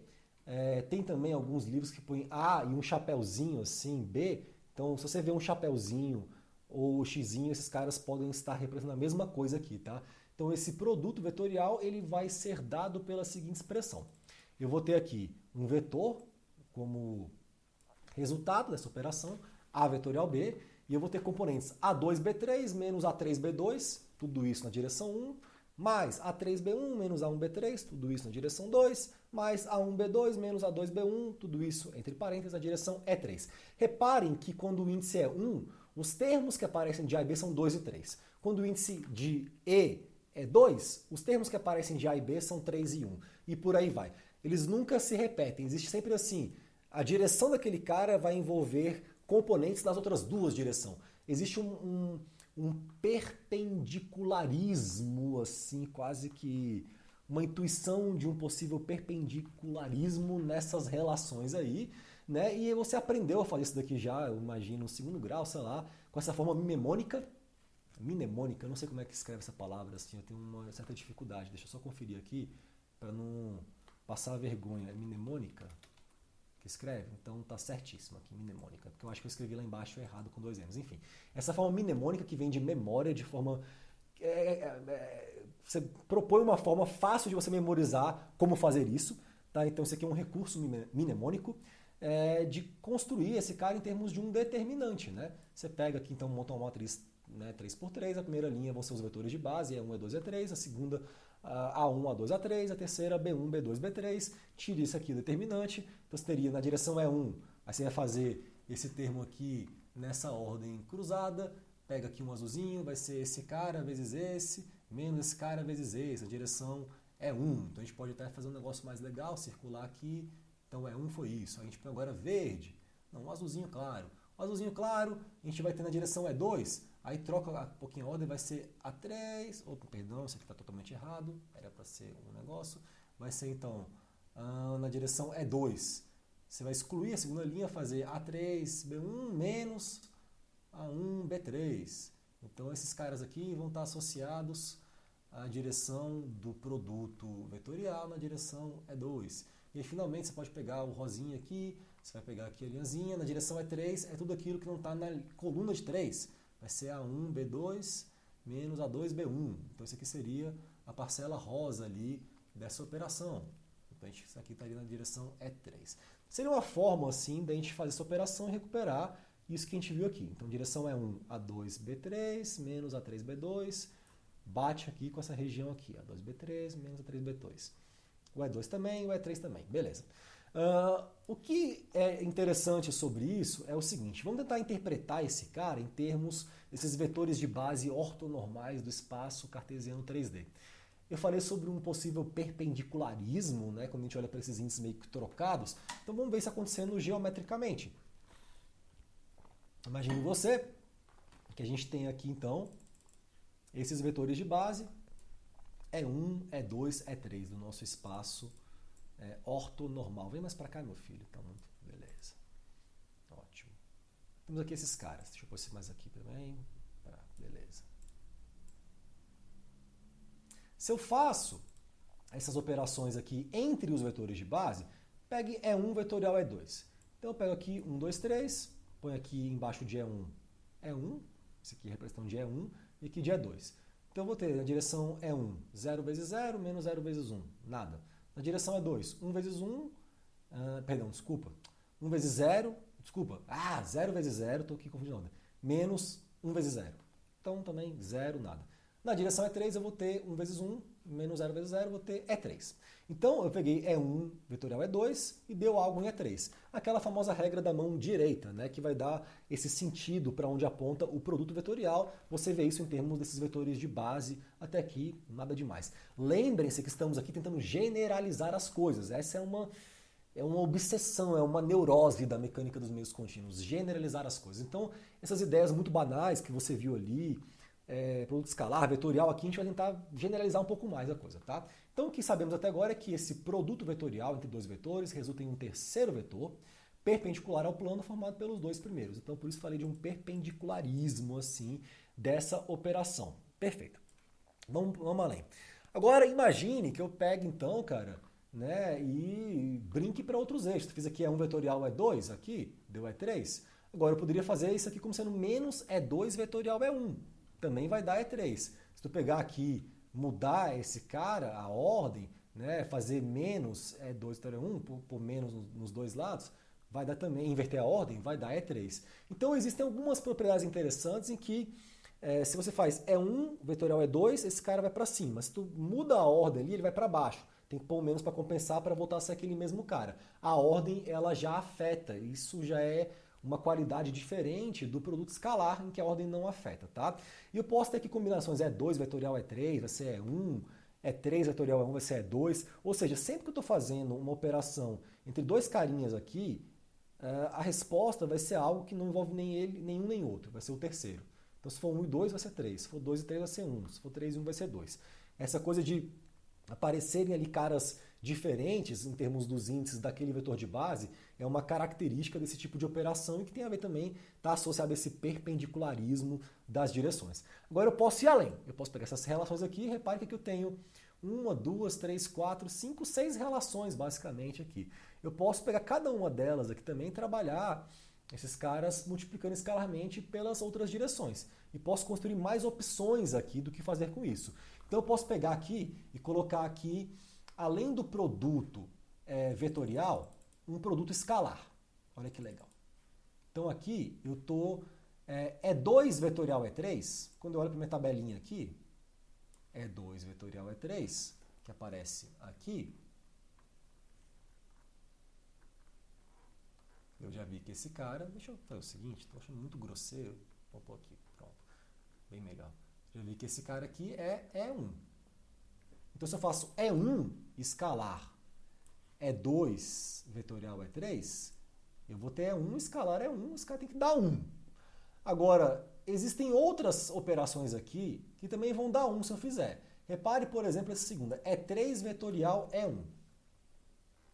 tem também alguns livros que põem A e um chapéuzinho assim, B. Então, se você vê um chapéuzinho ou xizinho, esses caras podem estar representando a mesma coisa aqui, tá? Então, esse produto vetorial, ele vai ser dado pela seguinte expressão. Eu vou ter aqui um vetor como resultado dessa operação, A vetorial B, e eu vou ter componentes A2B3 menos A3B2, tudo isso na direção 1, mais A3B1 menos A1B3, tudo isso na direção 2, mais A1B2 menos A2B1, tudo isso entre parênteses na direção E3. Reparem que quando o índice é 1, os termos que aparecem de A e B são 2 e 3. Quando o índice de E é 2, os termos que aparecem de A e B são 3 e 1. E por aí vai. Eles nunca se repetem, existe sempre assim. A direção daquele cara vai envolver componentes das outras duas direções. Existe um perpendicularismo, assim, quase que uma intuição de um possível perpendicularismo nessas relações aí, né? E você aprendeu a fazer isso daqui já, eu imagino, no segundo grau, sei lá, com essa forma mnemônica. Mnemônica, eu não sei como é que escreve essa palavra, assim, eu tenho uma certa dificuldade. Deixa eu só conferir aqui, para não passar vergonha. É mnemônica que escreve? Então tá certíssimo aqui, mnemônica, porque eu acho que eu escrevi lá embaixo errado com 2 M's. Enfim, essa forma mnemônica que vem de memória, de forma... você propõe uma forma fácil de você memorizar como fazer isso, tá? Então isso aqui é um recurso mnemônico de construir esse cara em termos de um determinante, né? Você pega aqui, então, monta uma matriz, né, 3x3, a primeira linha vão ser os vetores de base, E1, E2, E3, a segunda A1, A2, A3, a terceira B1, B2, B3, tira isso aqui, o determinante, então você teria na direção E1, aí você vai fazer esse termo aqui nessa ordem cruzada, pega aqui um azulzinho, vai ser esse cara vezes esse, menos esse cara vezes esse, a direção é 1. Então a gente pode até fazer um negócio mais legal, circular aqui, então é 1 foi isso. A gente põe agora verde, não, um azulzinho claro. O azulzinho claro, a gente vai ter na direção é 2, aí troca um pouquinho a ordem, vai ser A3, opa, perdão, isso aqui está totalmente errado, era para ser um negócio, vai ser então na direção é 2. Você vai excluir a segunda linha, fazer A3B1 menos A1B3. Então esses caras aqui vão estar associados à direção do produto vetorial na direção E2. E aí finalmente você pode pegar o rosinha aqui, você vai pegar aqui a linhazinha, na direção E3 é tudo aquilo que não está na coluna de 3. Vai ser A1B2 menos A2B1. Então isso aqui seria a parcela rosa ali dessa operação. Então isso aqui estaria na direção E3. Seria uma forma assim da gente fazer essa operação e recuperar isso que a gente viu aqui. Então, direção é 1, A2B3 menos A3B2, bate aqui com essa região aqui, A2B3 menos A3B2. O E2 também, o E3 também, beleza. O que é interessante sobre isso é o seguinte, vamos tentar interpretar esse cara em termos desses vetores de base ortonormais do espaço cartesiano 3D. Eu falei sobre um possível perpendicularismo, né, quando a gente olha para esses índices meio que trocados, então vamos ver isso acontecendo geometricamente. Imagine você que a gente tem aqui, então, esses vetores de base, E1, E2, E3 do nosso espaço ortonormal. Vem mais para cá, meu filho. Então, beleza. Ótimo. Temos aqui esses caras. Deixa eu pôr esse mais aqui também. Beleza. Se eu faço essas operações aqui entre os vetores de base, pegue E1 vetorial E2. Então, eu pego aqui 1, 2, 3... põe aqui embaixo de E1, E1, esse aqui é representando de E1, e aqui de E2. Então eu vou ter na direção E1, 0 vezes 0, menos 0 vezes 1, nada. Na direção E2, 1 vezes 1, 1 vezes 0, 0 vezes 0, estou aqui confundindo, menos 1 vezes 0. Então também 0, nada. Na direção E3 eu vou ter 1 vezes 1, menos 0 vezes 0, eu vou ter E3. Então eu peguei E1 vetorial E2 e deu algo em E3. Aquela famosa regra da mão direita, né, que vai dar esse sentido para onde aponta o produto vetorial. Você vê isso em termos desses vetores de base. Até aqui, nada demais. Lembrem-se que estamos aqui tentando generalizar as coisas. Essa é uma obsessão, é uma neurose da mecânica dos meios contínuos, generalizar as coisas. Então, essas ideias muito banais que você viu ali, produto escalar, vetorial, aqui a gente vai tentar generalizar um pouco mais a coisa, tá? Então o que sabemos até agora é que esse produto vetorial entre dois vetores resulta em um terceiro vetor perpendicular ao plano formado pelos dois primeiros. Então por isso falei de um perpendicularismo assim dessa operação. Perfeito. Vamos além. Agora, imagine que eu pegue, então, cara, né, e brinque para outros eixos. Fiz aqui E1 vetorial E2, aqui, deu E3. Agora, eu poderia fazer isso aqui como sendo menos E2 vetorial E1. Também vai dar E3. Se tu pegar aqui, mudar esse cara, a ordem, né, fazer menos E2 vetorial E1, por menos nos dois lados, vai dar também, inverter a ordem, vai dar E3. Então, existem algumas propriedades interessantes em que se você faz E1 vetorial E2, esse cara vai para cima. Se tu muda a ordem ali, ele vai para baixo. Tem que pôr menos para compensar para voltar a ser aquele mesmo cara. A ordem, ela já afeta. Isso já é uma qualidade diferente do produto escalar, em que a ordem não afeta, tá? E eu posso ter aqui combinações E2 vetorial E3, vai ser E1, E3 vetorial E1 vai ser E2. Ou seja, sempre que eu estou fazendo uma operação entre dois carinhas aqui, a resposta vai ser algo que não envolve nem ele, nenhum nem outro. Vai ser o terceiro. Então, se for 1 e 2, vai ser 3. Se for 2 e 3, vai ser 1. Se for 3 e 1, vai ser 2. Essa coisa de aparecerem ali caras diferentes em termos dos índices daquele vetor de base é uma característica desse tipo de operação e que tem a ver também, está associado a esse perpendicularismo das direções. Agora, eu posso ir além. Eu posso pegar essas relações aqui e repare que aqui eu tenho 1, 2, 3, 4, 5, 6 relações, basicamente, aqui. Eu posso pegar cada uma delas aqui também e trabalhar esses caras multiplicando escalarmente pelas outras direções. E posso construir mais opções aqui do que fazer com isso. Então eu posso pegar aqui e colocar aqui, além do produto vetorial, um produto escalar. Olha que legal. Então aqui eu estou... E2 vetorial E3, quando eu olho para minha tabelinha aqui, E2 vetorial E3, que aparece aqui, eu já vi que esse cara... Deixa eu fazer o seguinte, estou achando muito grosseiro. Vou pôr aqui, pronto. Bem legal. Já vi que esse cara aqui é E1. Então, se eu faço E1 escalar E2 vetorial E3, eu vou ter E1 escalar E1, esse cara tem que dar 1. Agora, existem outras operações aqui que também vão dar 1 se eu fizer. Repare, por exemplo, essa segunda. E3 vetorial E1.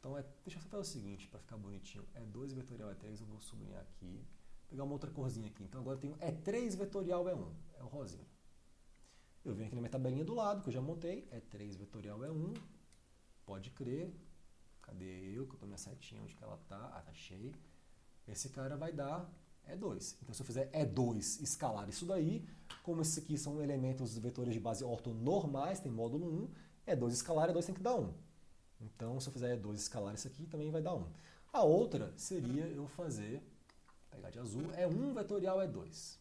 Então, deixa eu só fazer o seguinte, para ficar bonitinho. E2 vetorial E3, eu vou sublinhar aqui. Pegar uma outra corzinha aqui. Então, agora eu tenho E3 vetorial E1. É o rosinho. Eu venho aqui na minha tabelinha do lado, que eu já montei. E3 vetorial E1. Pode crer. Cadê eu? Que eu tô minha setinha, onde que ela tá? Achei. Esse cara vai dar E2. Então, se eu fizer E2 escalar isso daí, como esses aqui são elementos vetores de base ortonormais, tem módulo 1, E2 escalar, E2 tem que dar 1. Então, se eu fizer E2 escalar isso aqui, também vai dar 1. A outra seria eu fazer, pegar de azul, E1 vetorial E2.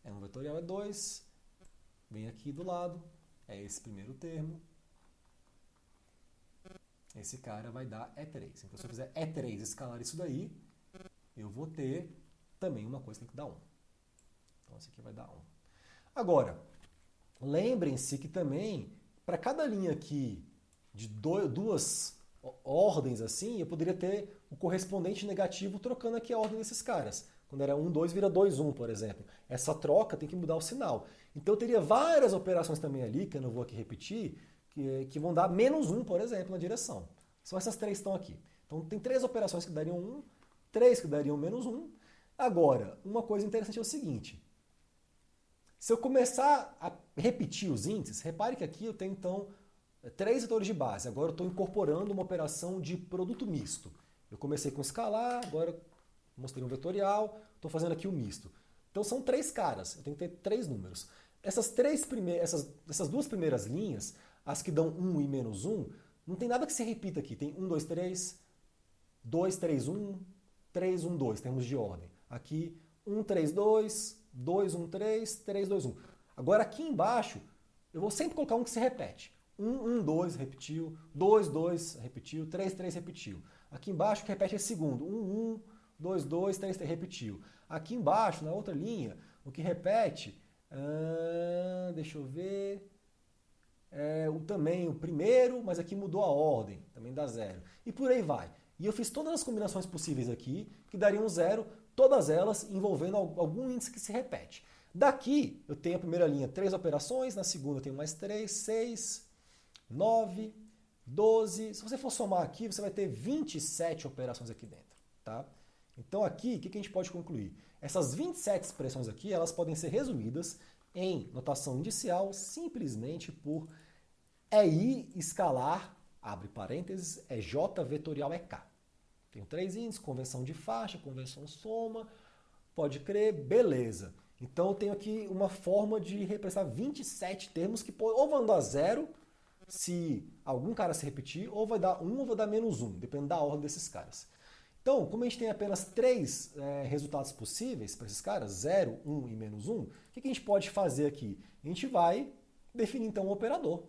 E1 vetorial E2, vem aqui do lado, é esse primeiro termo. Esse cara vai dar E3. Então, se eu fizer E3 escalar isso daí, eu vou ter também uma coisa que tem que dar 1. Então, esse aqui vai dar 1. Agora, lembrem-se que também, para cada linha aqui de duas ordens assim, eu poderia ter o correspondente negativo trocando aqui a ordem desses caras. Quando era 1, 2, vira 2, 1, por exemplo. Essa troca tem que mudar o sinal. Então eu teria várias operações também ali, que eu não vou aqui repetir, que vão dar menos 1, por exemplo, na direção. São essas três que estão aqui. Então tem 3 operações que dariam 1, 3 que dariam menos 1. Agora, uma coisa interessante é o seguinte. Se eu começar a repetir os índices, repare que aqui eu tenho então 3 vetores de base. Agora eu estou incorporando uma operação de produto misto. Eu comecei com escalar, agora mostrei um vetorial, estou fazendo aqui o misto. Então são 3 caras, eu tenho que ter 3 números. Essas duas primeiras linhas, as que dão 1 e menos 1, não tem nada que se repita aqui. Tem 1, 2, 3, 2, 3, 1, 3, 1, 2, termos de ordem. Aqui 1, 3, 2, 2, 1, 3, 3, 2, 1. Agora aqui embaixo, eu vou sempre colocar um que se repete. 1, 1, 2, repetiu. 2, 2, repetiu. 3, 3, repetiu. Aqui embaixo, o que repete é segundo. 1, 1, 2, 2, 3, 3, repetiu. Aqui embaixo, na outra linha, o que repete, deixa eu ver, também o primeiro, mas aqui mudou a ordem, também dá 0. E por aí vai. E eu fiz todas as combinações possíveis aqui, que dariam 0, todas elas envolvendo algum índice que se repete. Daqui, eu tenho a primeira linha 3 operações, na segunda eu tenho mais 3, 6... 9, 12, se você for somar aqui, você vai ter 27 operações aqui dentro, tá? Então aqui, o que a gente pode concluir? Essas 27 expressões aqui, elas podem ser resumidas em notação indicial simplesmente por EI escalar, abre parênteses, é J vetorial é K. Tenho 3 índices, convenção de faixa, convenção soma, pode crer, beleza. Então eu tenho aqui uma forma de representar 27 termos que ou vão dar 0, se algum cara se repetir, ou vai dar 1 ou vai dar menos 1, dependendo da ordem desses caras. Então, como a gente tem apenas 3 resultados possíveis para esses caras, 0, 1 e menos 1, o que a gente pode fazer aqui? A gente vai definir então um operador,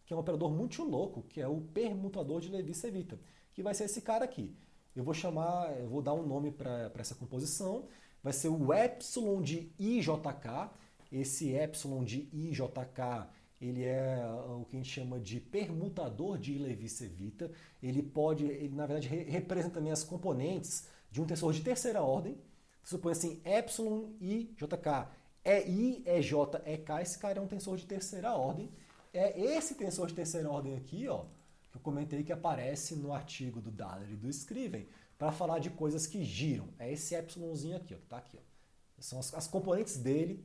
que é um operador muito louco, que é o permutador de Levi-Cevita, que vai ser esse cara aqui. Eu vou dar um nome para essa composição, vai ser o epsilon de IJK. Esse epsilon de IJK, ele é o que a gente chama de permutador de Levi-Cevita. Ele na verdade representa também as componentes de um tensor de terceira ordem. Você supõe assim, epsilon IJK. É I, é J, é K, esse cara é um tensor de terceira ordem. É esse tensor de terceira ordem aqui, ó, que eu comentei que aparece no artigo do Daller e do Scriven, para falar de coisas que giram. É esse epsilonzinho aqui, ó, que está aqui. Ó. São as componentes dele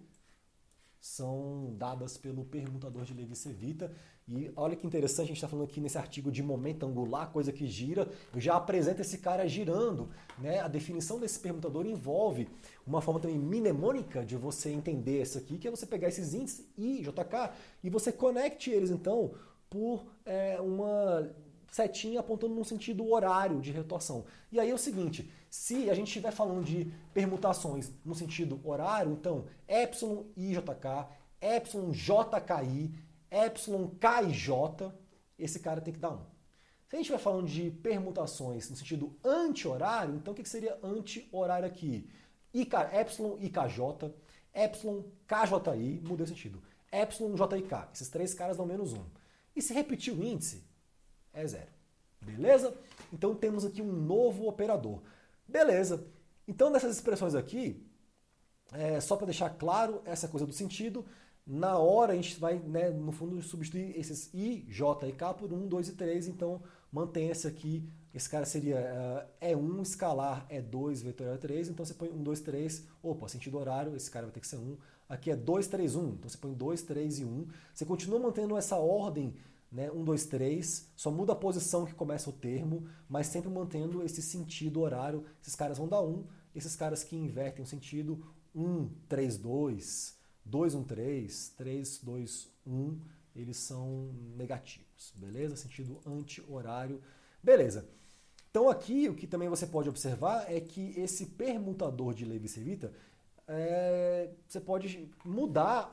são dadas pelo permutador de Levi-Cevita. E olha que interessante, a gente está falando aqui nesse artigo de momento angular, coisa que gira. Eu já apresento esse cara girando. Né? A definição desse permutador envolve uma forma também mnemônica de você entender isso aqui, que é você pegar esses índices I, JK, e você conecte eles, então, por uma setinha apontando num sentido horário de retorção. E aí é o seguinte, se a gente estiver falando de permutações no sentido horário, então epsilon IJK, epsilon JKI, epsilon KIJ, esse cara tem que dar 1. Se a gente estiver falando de permutações no sentido anti-horário, então o que seria anti-horário aqui? Epsilon IKJ, epsilon KJI, mudei o sentido, epsilon JIK, esses 3 caras dão menos 1. E se repetir o índice, é 0. Beleza? Então temos aqui um novo operador. Beleza. Então nessas expressões aqui, só para deixar claro essa coisa do sentido, na hora a gente vai, né, no fundo, substituir esses I, J e K por 1, 2 e 3, então mantém esse aqui, esse cara seria E1 escalar E2 vetorial 3, então você põe 1, 2, 3, opa, sentido horário, esse cara vai ter que ser 1, aqui é 2, 3, 1, então você põe 2, 3 e 1, você continua mantendo essa ordem, né, 1, 2, 3, só muda a posição que começa o termo, mas sempre mantendo esse sentido horário. Esses caras vão dar 1, esses caras que invertem o sentido, 1, 3, 2, 2, 1, 3, 3, 2, 1, eles são negativos, beleza? Sentido anti-horário, beleza. Então aqui o que também você pode observar é que esse permutador de Levi-Cevita, você pode mudar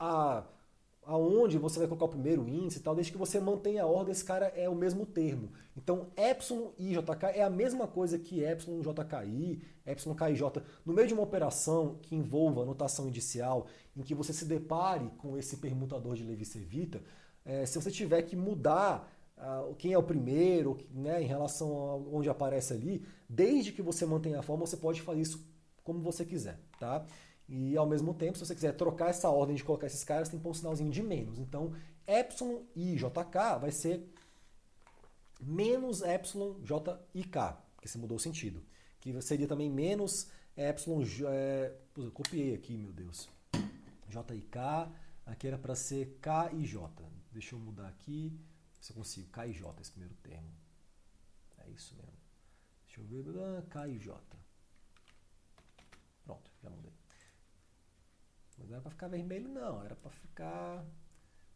aonde você vai colocar o primeiro índice e tal, desde que você mantenha a ordem, esse cara é o mesmo termo. Então, epsilon IJK é a mesma coisa que epsilon JKI, epsilon KIJ. No meio de uma operação que envolva notação indicial, em que você se depare com esse permutador de Levi-Cevita, se você tiver que mudar quem é o primeiro, né, em relação a onde aparece ali, desde que você mantenha a forma, você pode fazer isso como você quiser, tá? E ao mesmo tempo, se você quiser trocar essa ordem de colocar esses caras, tem que pôr um sinalzinho de menos. Então, epsilon IJK vai ser menos epsilon JIK, porque você mudou o sentido. Que seria também menos epsilon... eu copiei aqui, meu Deus. JIK, aqui era para ser KIJ. Deixa eu mudar aqui, se eu consigo. KIJ, esse primeiro termo. É isso mesmo. Deixa eu ver. KIJ. Pronto, já mudei. Mas não era para ficar vermelho, não. Era para ficar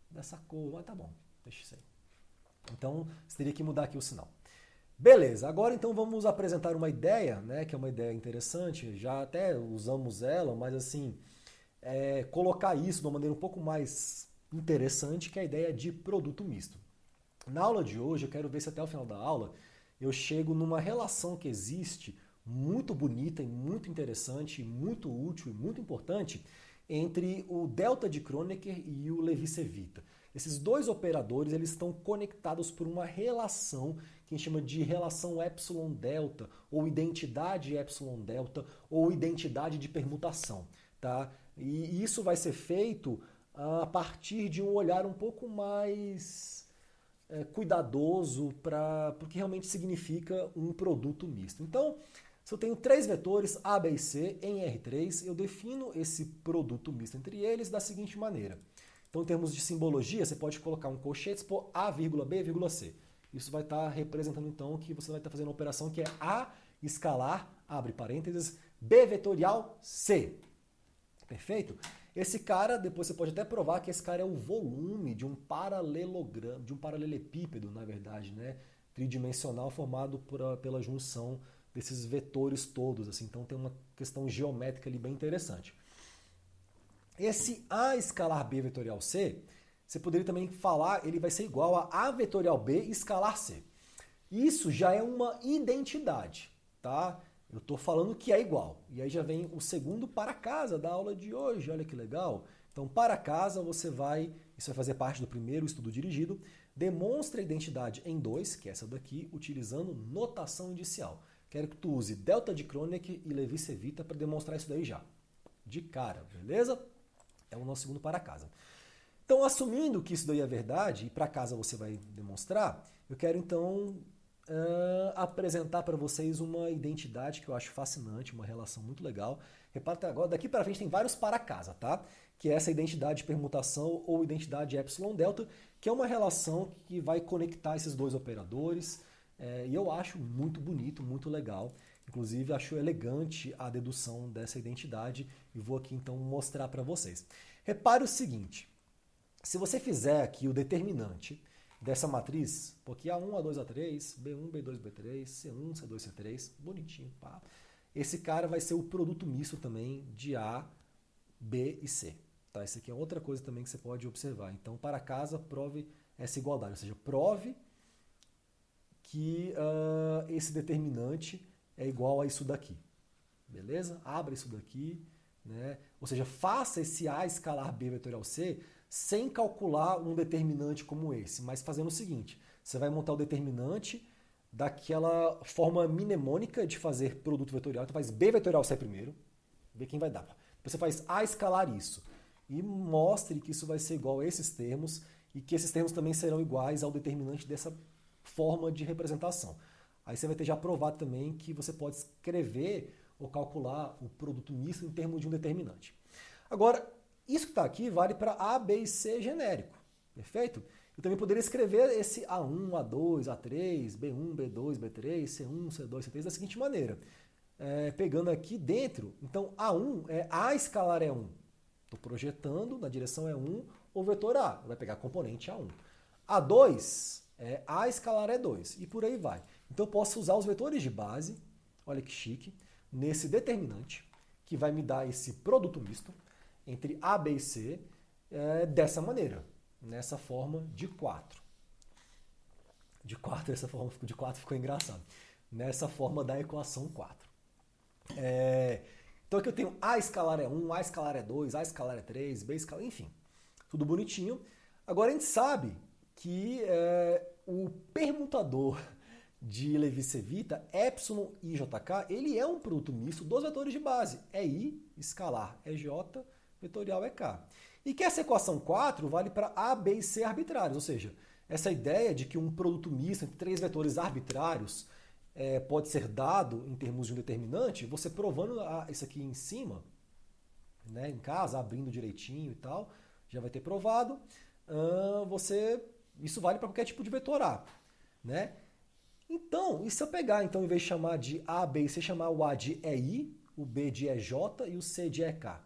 dessa cor. Mas tá bom, deixa isso aí. Então, você teria que mudar aqui o sinal. Beleza, agora então vamos apresentar uma ideia, né, que é uma ideia interessante. Já até usamos ela, mas assim, colocar isso de uma maneira um pouco mais interessante, que é a ideia de produto misto. Na aula de hoje, eu quero ver se até o final da aula eu chego numa relação que existe muito bonita e muito interessante, muito útil e muito importante entre o delta de Kronecker e o Levi-Cevita. Esses dois operadores eles estão conectados por uma relação que a gente chama de relação epsilon-delta, ou identidade epsilon-delta, ou identidade de permutação. Tá? E isso vai ser feito a partir de um olhar um pouco mais cuidadoso para o que realmente significa um produto misto. Então, Se eu tenho três vetores A, B e C em R3, eu defino esse produto misto entre eles da seguinte maneira. Então, em termos de simbologia, você pode colocar um colchete por A, B, C. Isso vai estar representando, então, que você vai estar fazendo uma operação que é A escalar, abre parênteses, B vetorial C. Perfeito? Esse cara, depois você pode até provar que esse cara é o volume de um paralelogramo, de um paralelepípedo, na verdade, né? Tridimensional formado pela junção desses vetores todos, assim. Então tem uma questão geométrica ali bem interessante. Esse A escalar B vetorial C, você poderia também falar, ele vai ser igual a vetorial B escalar C. Isso já é uma identidade, tá? Eu estou falando que é igual. E aí já vem o segundo para casa da aula de hoje, olha que legal. Então, para casa, isso vai fazer parte do primeiro estudo dirigido, demonstra a identidade em 2, que é essa daqui, utilizando notação indicial. Quero que tu use delta de Kronecker e Levi-Cevita para demonstrar isso daí já. De cara, beleza? É o nosso segundo para casa. Então, assumindo que isso daí é verdade, e para casa você vai demonstrar, eu quero então apresentar para vocês uma identidade que eu acho fascinante, uma relação muito legal. Repara agora, daqui para frente tem vários para casa, tá? Que é essa identidade de permutação ou identidade epsilon delta, que é uma relação que vai conectar esses dois operadores. E eu acho muito bonito, muito legal. Inclusive, acho elegante a dedução dessa identidade e vou aqui então mostrar para vocês. Repare o seguinte, se você fizer aqui o determinante dessa matriz, porque A1, A2, A3, B1, B2, B3, C1, C2, C3, bonitinho, pá. Esse cara vai ser o produto misto também de A, B e C. Tá? Isso aqui é outra coisa também que você pode observar. Então, para casa, prove essa igualdade, ou seja, prove que esse determinante é igual a isso daqui. Beleza? Abra isso daqui, né? Ou seja, faça esse A escalar B vetorial C sem calcular um determinante como esse, mas fazendo o seguinte, você vai montar o determinante daquela forma mnemônica de fazer produto vetorial. Então faz B vetorial C primeiro, vê quem vai dar. Depois você faz A escalar isso e mostre que isso vai ser igual a esses termos e que esses termos também serão iguais ao determinante dessa forma de representação. Aí você vai ter já provado também que você pode escrever ou calcular o produto misto em termos de um determinante. Agora, isso que está aqui vale para A, B e C genérico, perfeito? Eu também poderia escrever esse A1, A2, A3, B1, B2, B3, C1, C2, C3 da seguinte maneira. Pegando aqui dentro, então A1 é A escalar é 1. Estou projetando na direção é 1 o vetor A, vai pegar a componente A1. A2 é A escalar é 2 e por aí vai. Então eu posso usar os vetores de base, olha que chique, nesse determinante, que vai me dar esse produto misto entre A, B e C dessa maneira, nessa forma de 4. Essa forma de 4 ficou engraçado. Nessa forma da equação 4. Então aqui eu tenho A escalar é 1, A escalar é 2, A escalar é 3, B escalar, enfim, tudo bonitinho. Agora a gente sabe que o permutador de Levi-Cevita, epsilon e jk, ele é um produto misto dos vetores de base. É I, escalar é J, vetorial é K. E que essa equação 4 vale para A, B e C arbitrários, ou seja, essa ideia de que um produto misto entre três vetores arbitrários pode ser dado em termos de um determinante, você provando isso aqui em cima, né, em casa, abrindo direitinho e tal, já vai ter provado, isso vale para qualquer tipo de vetor A, né? Então, e se eu pegar, então, em vez de chamar de A, B e C, chamar o A de EI, o B de EJ e o C de EK.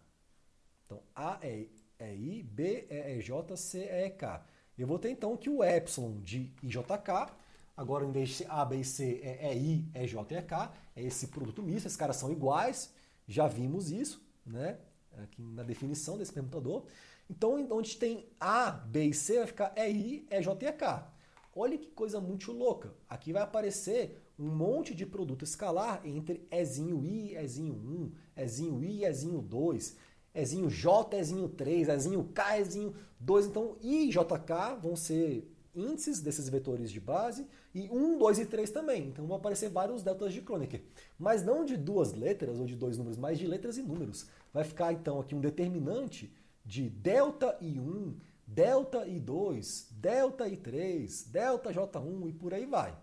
Então, A é EI, B é EJ, C é EK. Eu vou ter, então, que o epsilon de IJK, agora, em vez de A, B e C, é EI, EJ e EK, é esse produto misto, esses caras são iguais, já vimos isso, né, aqui na definição desse permutador. Então, onde tem A, B e C, vai ficar EI, EJ e EK. Olha que coisa muito louca. Aqui vai aparecer um monte de produto escalar entre Ezinho I, Ezinho 1, Ezinho I, Ezinho 2, Ezinho J, Ezinho 3, Ezinho K, Ezinho 2. Então, I e JK vão ser índices desses vetores de base e 1, 2 e 3 também. Então, vão aparecer vários deltas de Kronecker. Mas não de duas letras ou de dois números, mas de letras e números. Vai ficar, então, aqui um determinante de delta I1, delta I2, delta I3, delta J1 e por aí vai.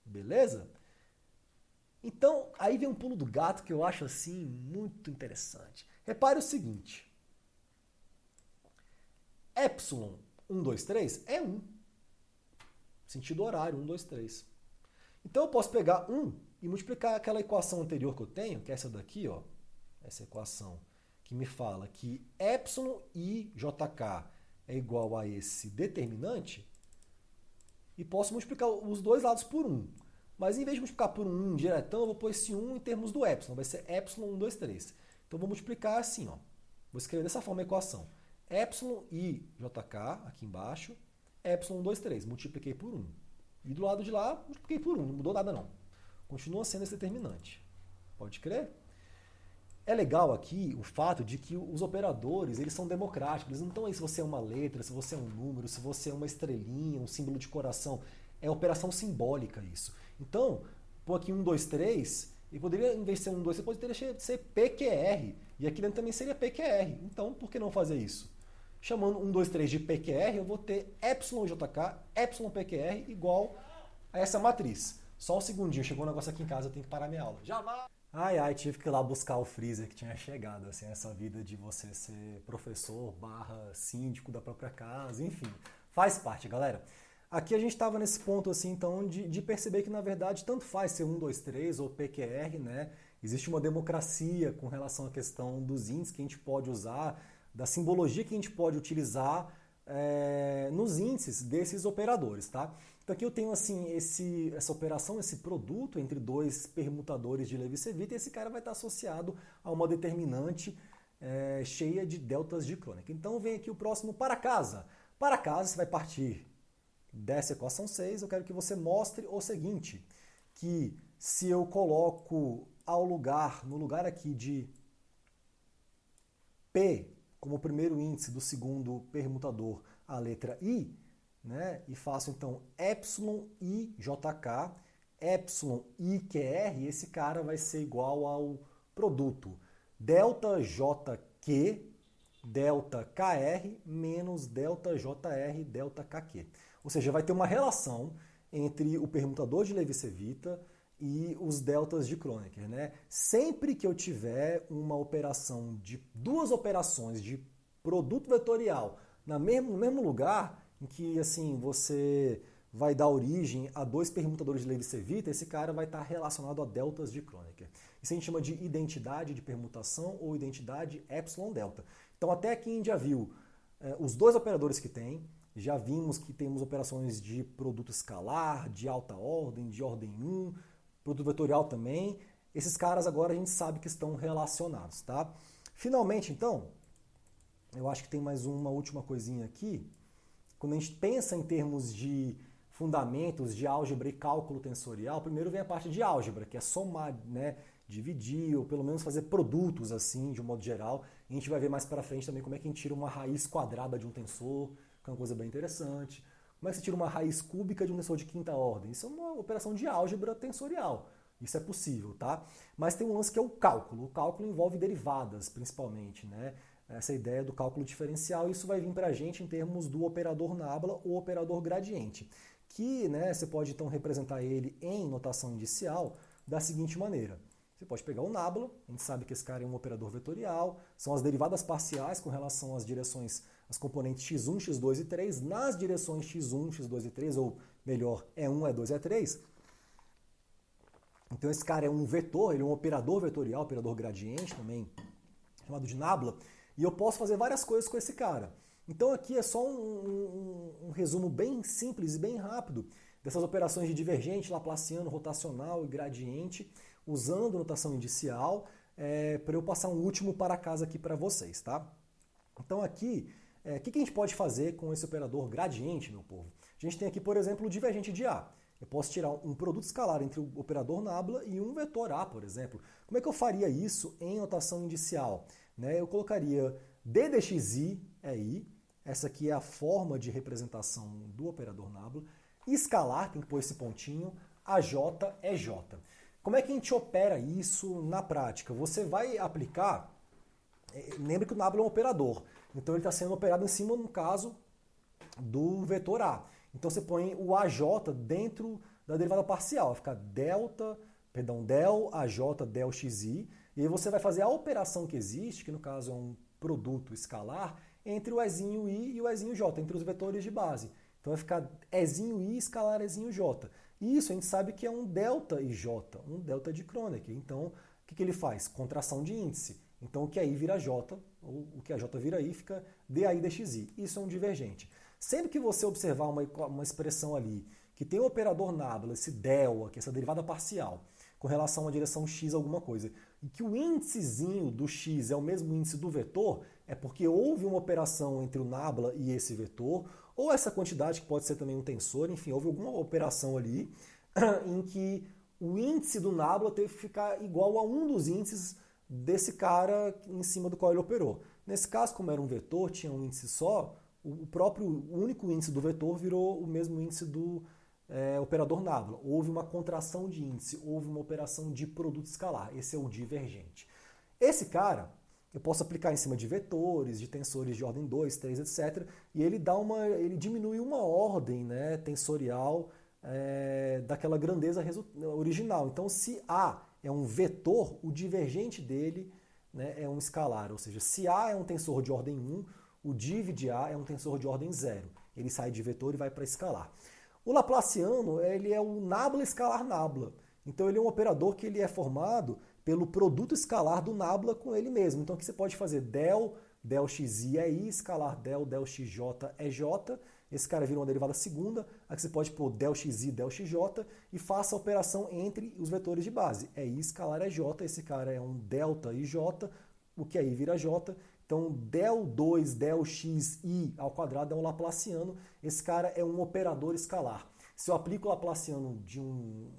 Beleza? Então, aí vem um pulo do gato que eu acho assim muito interessante. Repare o seguinte. Epsilon 1, 2, 3 é 1. Sentido horário, 1, 2, 3. Então eu posso pegar 1 e multiplicar aquela equação anterior que eu tenho, que é essa daqui, ó, essa equação que me fala que epsilon i jk é igual a esse determinante, e posso multiplicar os dois lados por 1. Mas em vez de multiplicar por 1 diretão, eu vou pôr esse 1 em termos do epsilon. Vai ser epsilon 1, 2, 3. Então eu vou multiplicar assim, ó. Vou escrever dessa forma a equação. Epsilon i jk, aqui embaixo, epsilon 1, 2, 3. Multipliquei por 1. E do lado de lá, multipliquei por 1. Não mudou nada, não. Continua sendo esse determinante. Pode crer? É legal aqui o fato de que os operadores, eles são democráticos. Eles não estão aí se você é uma letra, se você é um número, se você é uma estrelinha, um símbolo de coração. É operação simbólica isso. Então, pôr aqui 1, 2, 3, e poderia, em vez de ser 1, 2, você poderia ser PQR. E aqui dentro também seria PQR. Então, por que não fazer isso? Chamando 1, 2, 3 de PQR, eu vou ter epsilon jk, epsilon PQR igual a essa matriz. Só um segundinho, chegou um negócio aqui em casa, eu tenho que parar minha aula. Já vai! Ai, tive que ir lá buscar o freezer que tinha chegado, assim, essa vida de você ser professor / síndico da própria casa, enfim, faz parte, galera. Aqui a gente estava nesse ponto, assim, então, de perceber que, na verdade, tanto faz ser 1, 2, 3 ou PQR, né? Existe uma democracia com relação à questão dos índices que a gente pode usar, da simbologia que a gente pode utilizar nos índices desses operadores, tá? Então aqui eu tenho assim essa operação, esse produto entre dois permutadores de Levi-Civita, e esse cara vai estar associado a uma determinante cheia de deltas de Kronecker. Então vem aqui o próximo para casa. Para casa você vai partir dessa equação 6, eu quero que você mostre o seguinte, que se eu coloco no lugar aqui de P como primeiro índice do segundo permutador a letra I, né? E faço então epsilon i jk, epsilon i qr, e esse cara vai ser igual ao produto delta jq, delta kr menos delta jr, delta kq. Ou seja, vai ter uma relação entre o permutador de Levi-Civita e os deltas de Kronecker, né? Sempre que eu tiver uma operação de duas operações de produto vetorial no mesmo lugar, em que assim você vai dar origem a dois permutadores de Levi-Civita, esse cara vai estar relacionado a deltas de Kronecker. Isso a gente chama de identidade de permutação ou identidade epsilon delta. Então até aqui a gente já viu os dois operadores que tem, já vimos que temos operações de produto escalar, de alta ordem, de ordem 1, produto vetorial também. Esses caras agora a gente sabe que estão relacionados, tá? Finalmente, então, eu acho que tem mais uma última coisinha aqui. Quando a gente pensa em termos de fundamentos de álgebra e cálculo tensorial, primeiro vem a parte de álgebra, que é somar, né, dividir, ou pelo menos fazer produtos assim, de um modo geral. E a gente vai ver mais para frente também como é que a gente tira uma raiz quadrada de um tensor, que é uma coisa bem interessante. Como é que você tira uma raiz cúbica de um tensor de quinta ordem? Isso é uma operação de álgebra tensorial. Isso é possível, tá? Mas tem um lance que é o cálculo. O cálculo envolve derivadas, principalmente, né? Essa ideia do cálculo diferencial, isso vai vir para a gente em termos do operador nabla ou operador gradiente, que, né, você pode então representar ele em notação indicial da seguinte maneira. Você pode pegar o nabla, a gente sabe que esse cara é um operador vetorial, são as derivadas parciais com relação às direções, as componentes x1, x2 e 3, nas direções x1, x2 e 3, ou melhor, E1, E2 e E3. Então esse cara é um vetor, ele é um operador vetorial, operador gradiente também, chamado de nabla, e eu posso fazer várias coisas com esse cara. Então aqui é só um resumo bem simples e bem rápido dessas operações de divergente, laplaciano, rotacional e gradiente, usando notação indicial, para eu passar um último para casa aqui para vocês, tá? Então aqui, o que a gente pode fazer com esse operador gradiente, meu povo? A gente tem aqui, por exemplo, o divergente de A. Eu posso tirar um produto escalar entre o operador nabla e um vetor A, por exemplo. Como é que eu faria isso em notação indicial? Né? Eu colocaria d dxi é i, essa aqui é a forma de representação do operador nabla, escalar, tem que pôr esse pontinho, aj é j. Como é que a gente opera isso na prática? Você vai aplicar, lembre que o nabla é um operador, então ele está sendo operado em cima, no caso, do vetor A. Então você põe o aj dentro da derivada parcial, vai ficar delta perdão, del AJ, del XI, e aí você vai fazer a operação que existe, que no caso é um produto escalar, entre o Ezinho I e o Ezinho J, entre os vetores de base. Então vai ficar Ezinho I escalar Ezinho J. E isso a gente sabe que é um delta IJ, um delta de Kronecker. Então, o que ele faz? Contração de índice. Então, o que aí vira J, ou o que a J vira I, fica DAI dXI. Isso é um divergente. Sempre que você observar uma expressão ali que tem o operador nabla, esse del, que é essa derivada parcial, com relação à direção x alguma coisa, e que o índicezinho do x é o mesmo índice do vetor, é porque houve uma operação entre o nabla e esse vetor, ou essa quantidade que pode ser também um tensor, enfim, houve alguma operação ali em que o índice do nabla teve que ficar igual a um dos índices desse cara em cima do qual ele operou. Nesse caso, como era um vetor, tinha um índice só, o único índice do vetor virou o mesmo índice do operador nabla. Houve uma contração de índice, houve uma operação de produto escalar. Esse é o divergente. Esse cara, eu posso aplicar em cima de vetores, de tensores de ordem 2, 3, etc. E ele diminui uma ordem, né, tensorial daquela grandeza original. Então, se A é um vetor, o divergente dele, né, é um escalar. Ou seja, se A é um tensor de ordem 1, o div de A é um tensor de ordem 0. Ele sai de vetor e vai para escalar. O Laplaciano, ele é o nabla escalar nabla. Então ele é um operador que ele é formado pelo produto escalar do nabla com ele mesmo. Então aqui você pode fazer del xi é i, escalar del xj é j. Esse cara vira uma derivada segunda. Aqui você pode pôr del xi, del xj e faça a operação entre os vetores de base. É i escalar é j, esse cara é um delta ij, o que aí vira j. Então, del 2, del x, i ao quadrado é um Laplaciano. Esse cara é um operador escalar. Se eu aplico o Laplaciano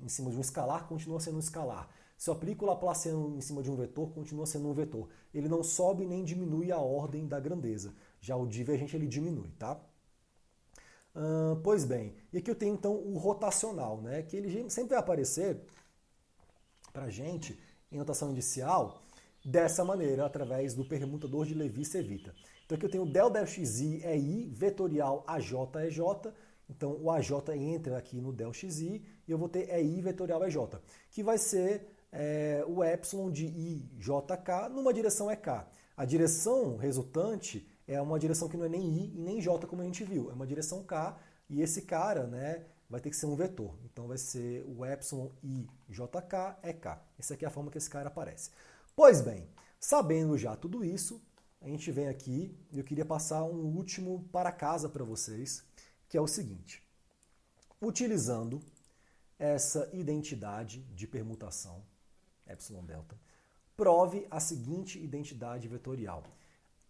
em cima de um escalar, continua sendo um escalar. Se eu aplico o Laplaciano em cima de um vetor, continua sendo um vetor. Ele não sobe nem diminui a ordem da grandeza. Já o divergente ele diminui, tá? Pois bem, e aqui eu tenho então o rotacional, né? Que ele sempre vai aparecer para a gente em notação inicial dessa maneira, através do permutador de Levi-Cevita. Então aqui eu tenho del xi é i, vetorial AJ é j, então o AJ entra aqui no del xi e eu vou ter EI vetorial EJ, que vai ser o epsilon de IJK numa direção EK. A direção resultante é uma direção que não é nem I e nem J, como a gente viu, é uma direção K, e esse cara, né, vai ter que ser um vetor. Então vai ser o epsilon IJK EK. Essa aqui é a forma que esse cara aparece. Pois bem, sabendo já tudo isso, a gente vem aqui e eu queria passar um último para casa para vocês, que é o seguinte. Utilizando essa identidade de permutação, epsilon delta, prove a seguinte identidade vetorial.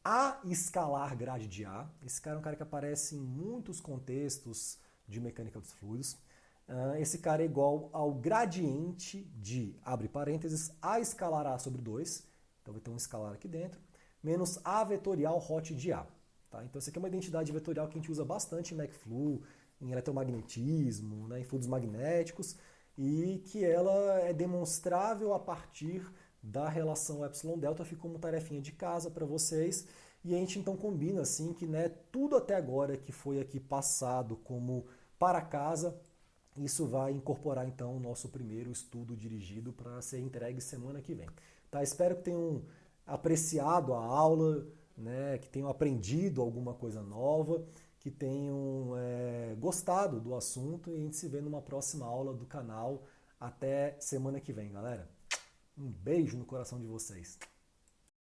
A escalar grade de A, esse cara é um cara que aparece em muitos contextos de mecânica dos fluidos. Esse cara é igual ao gradiente de, abre parênteses, A escalar A sobre 2, então vai ter um escalar aqui dentro, menos A vetorial hot de A. Tá? Então essa aqui é uma identidade vetorial que a gente usa bastante em McFlu, em eletromagnetismo, né, em fluidos magnéticos, e que ela é demonstrável a partir da relação epsilon delta. Fica como tarefinha de casa para vocês, e a gente então combina assim que, né, tudo até agora que foi aqui passado como para casa, isso vai incorporar então o nosso primeiro estudo dirigido para ser entregue semana que vem. Tá? Espero que tenham apreciado a aula, né, que tenham aprendido alguma coisa nova, que tenham gostado do assunto, e a gente se vê numa próxima aula do canal. Até semana que vem, galera. Um beijo no coração de vocês.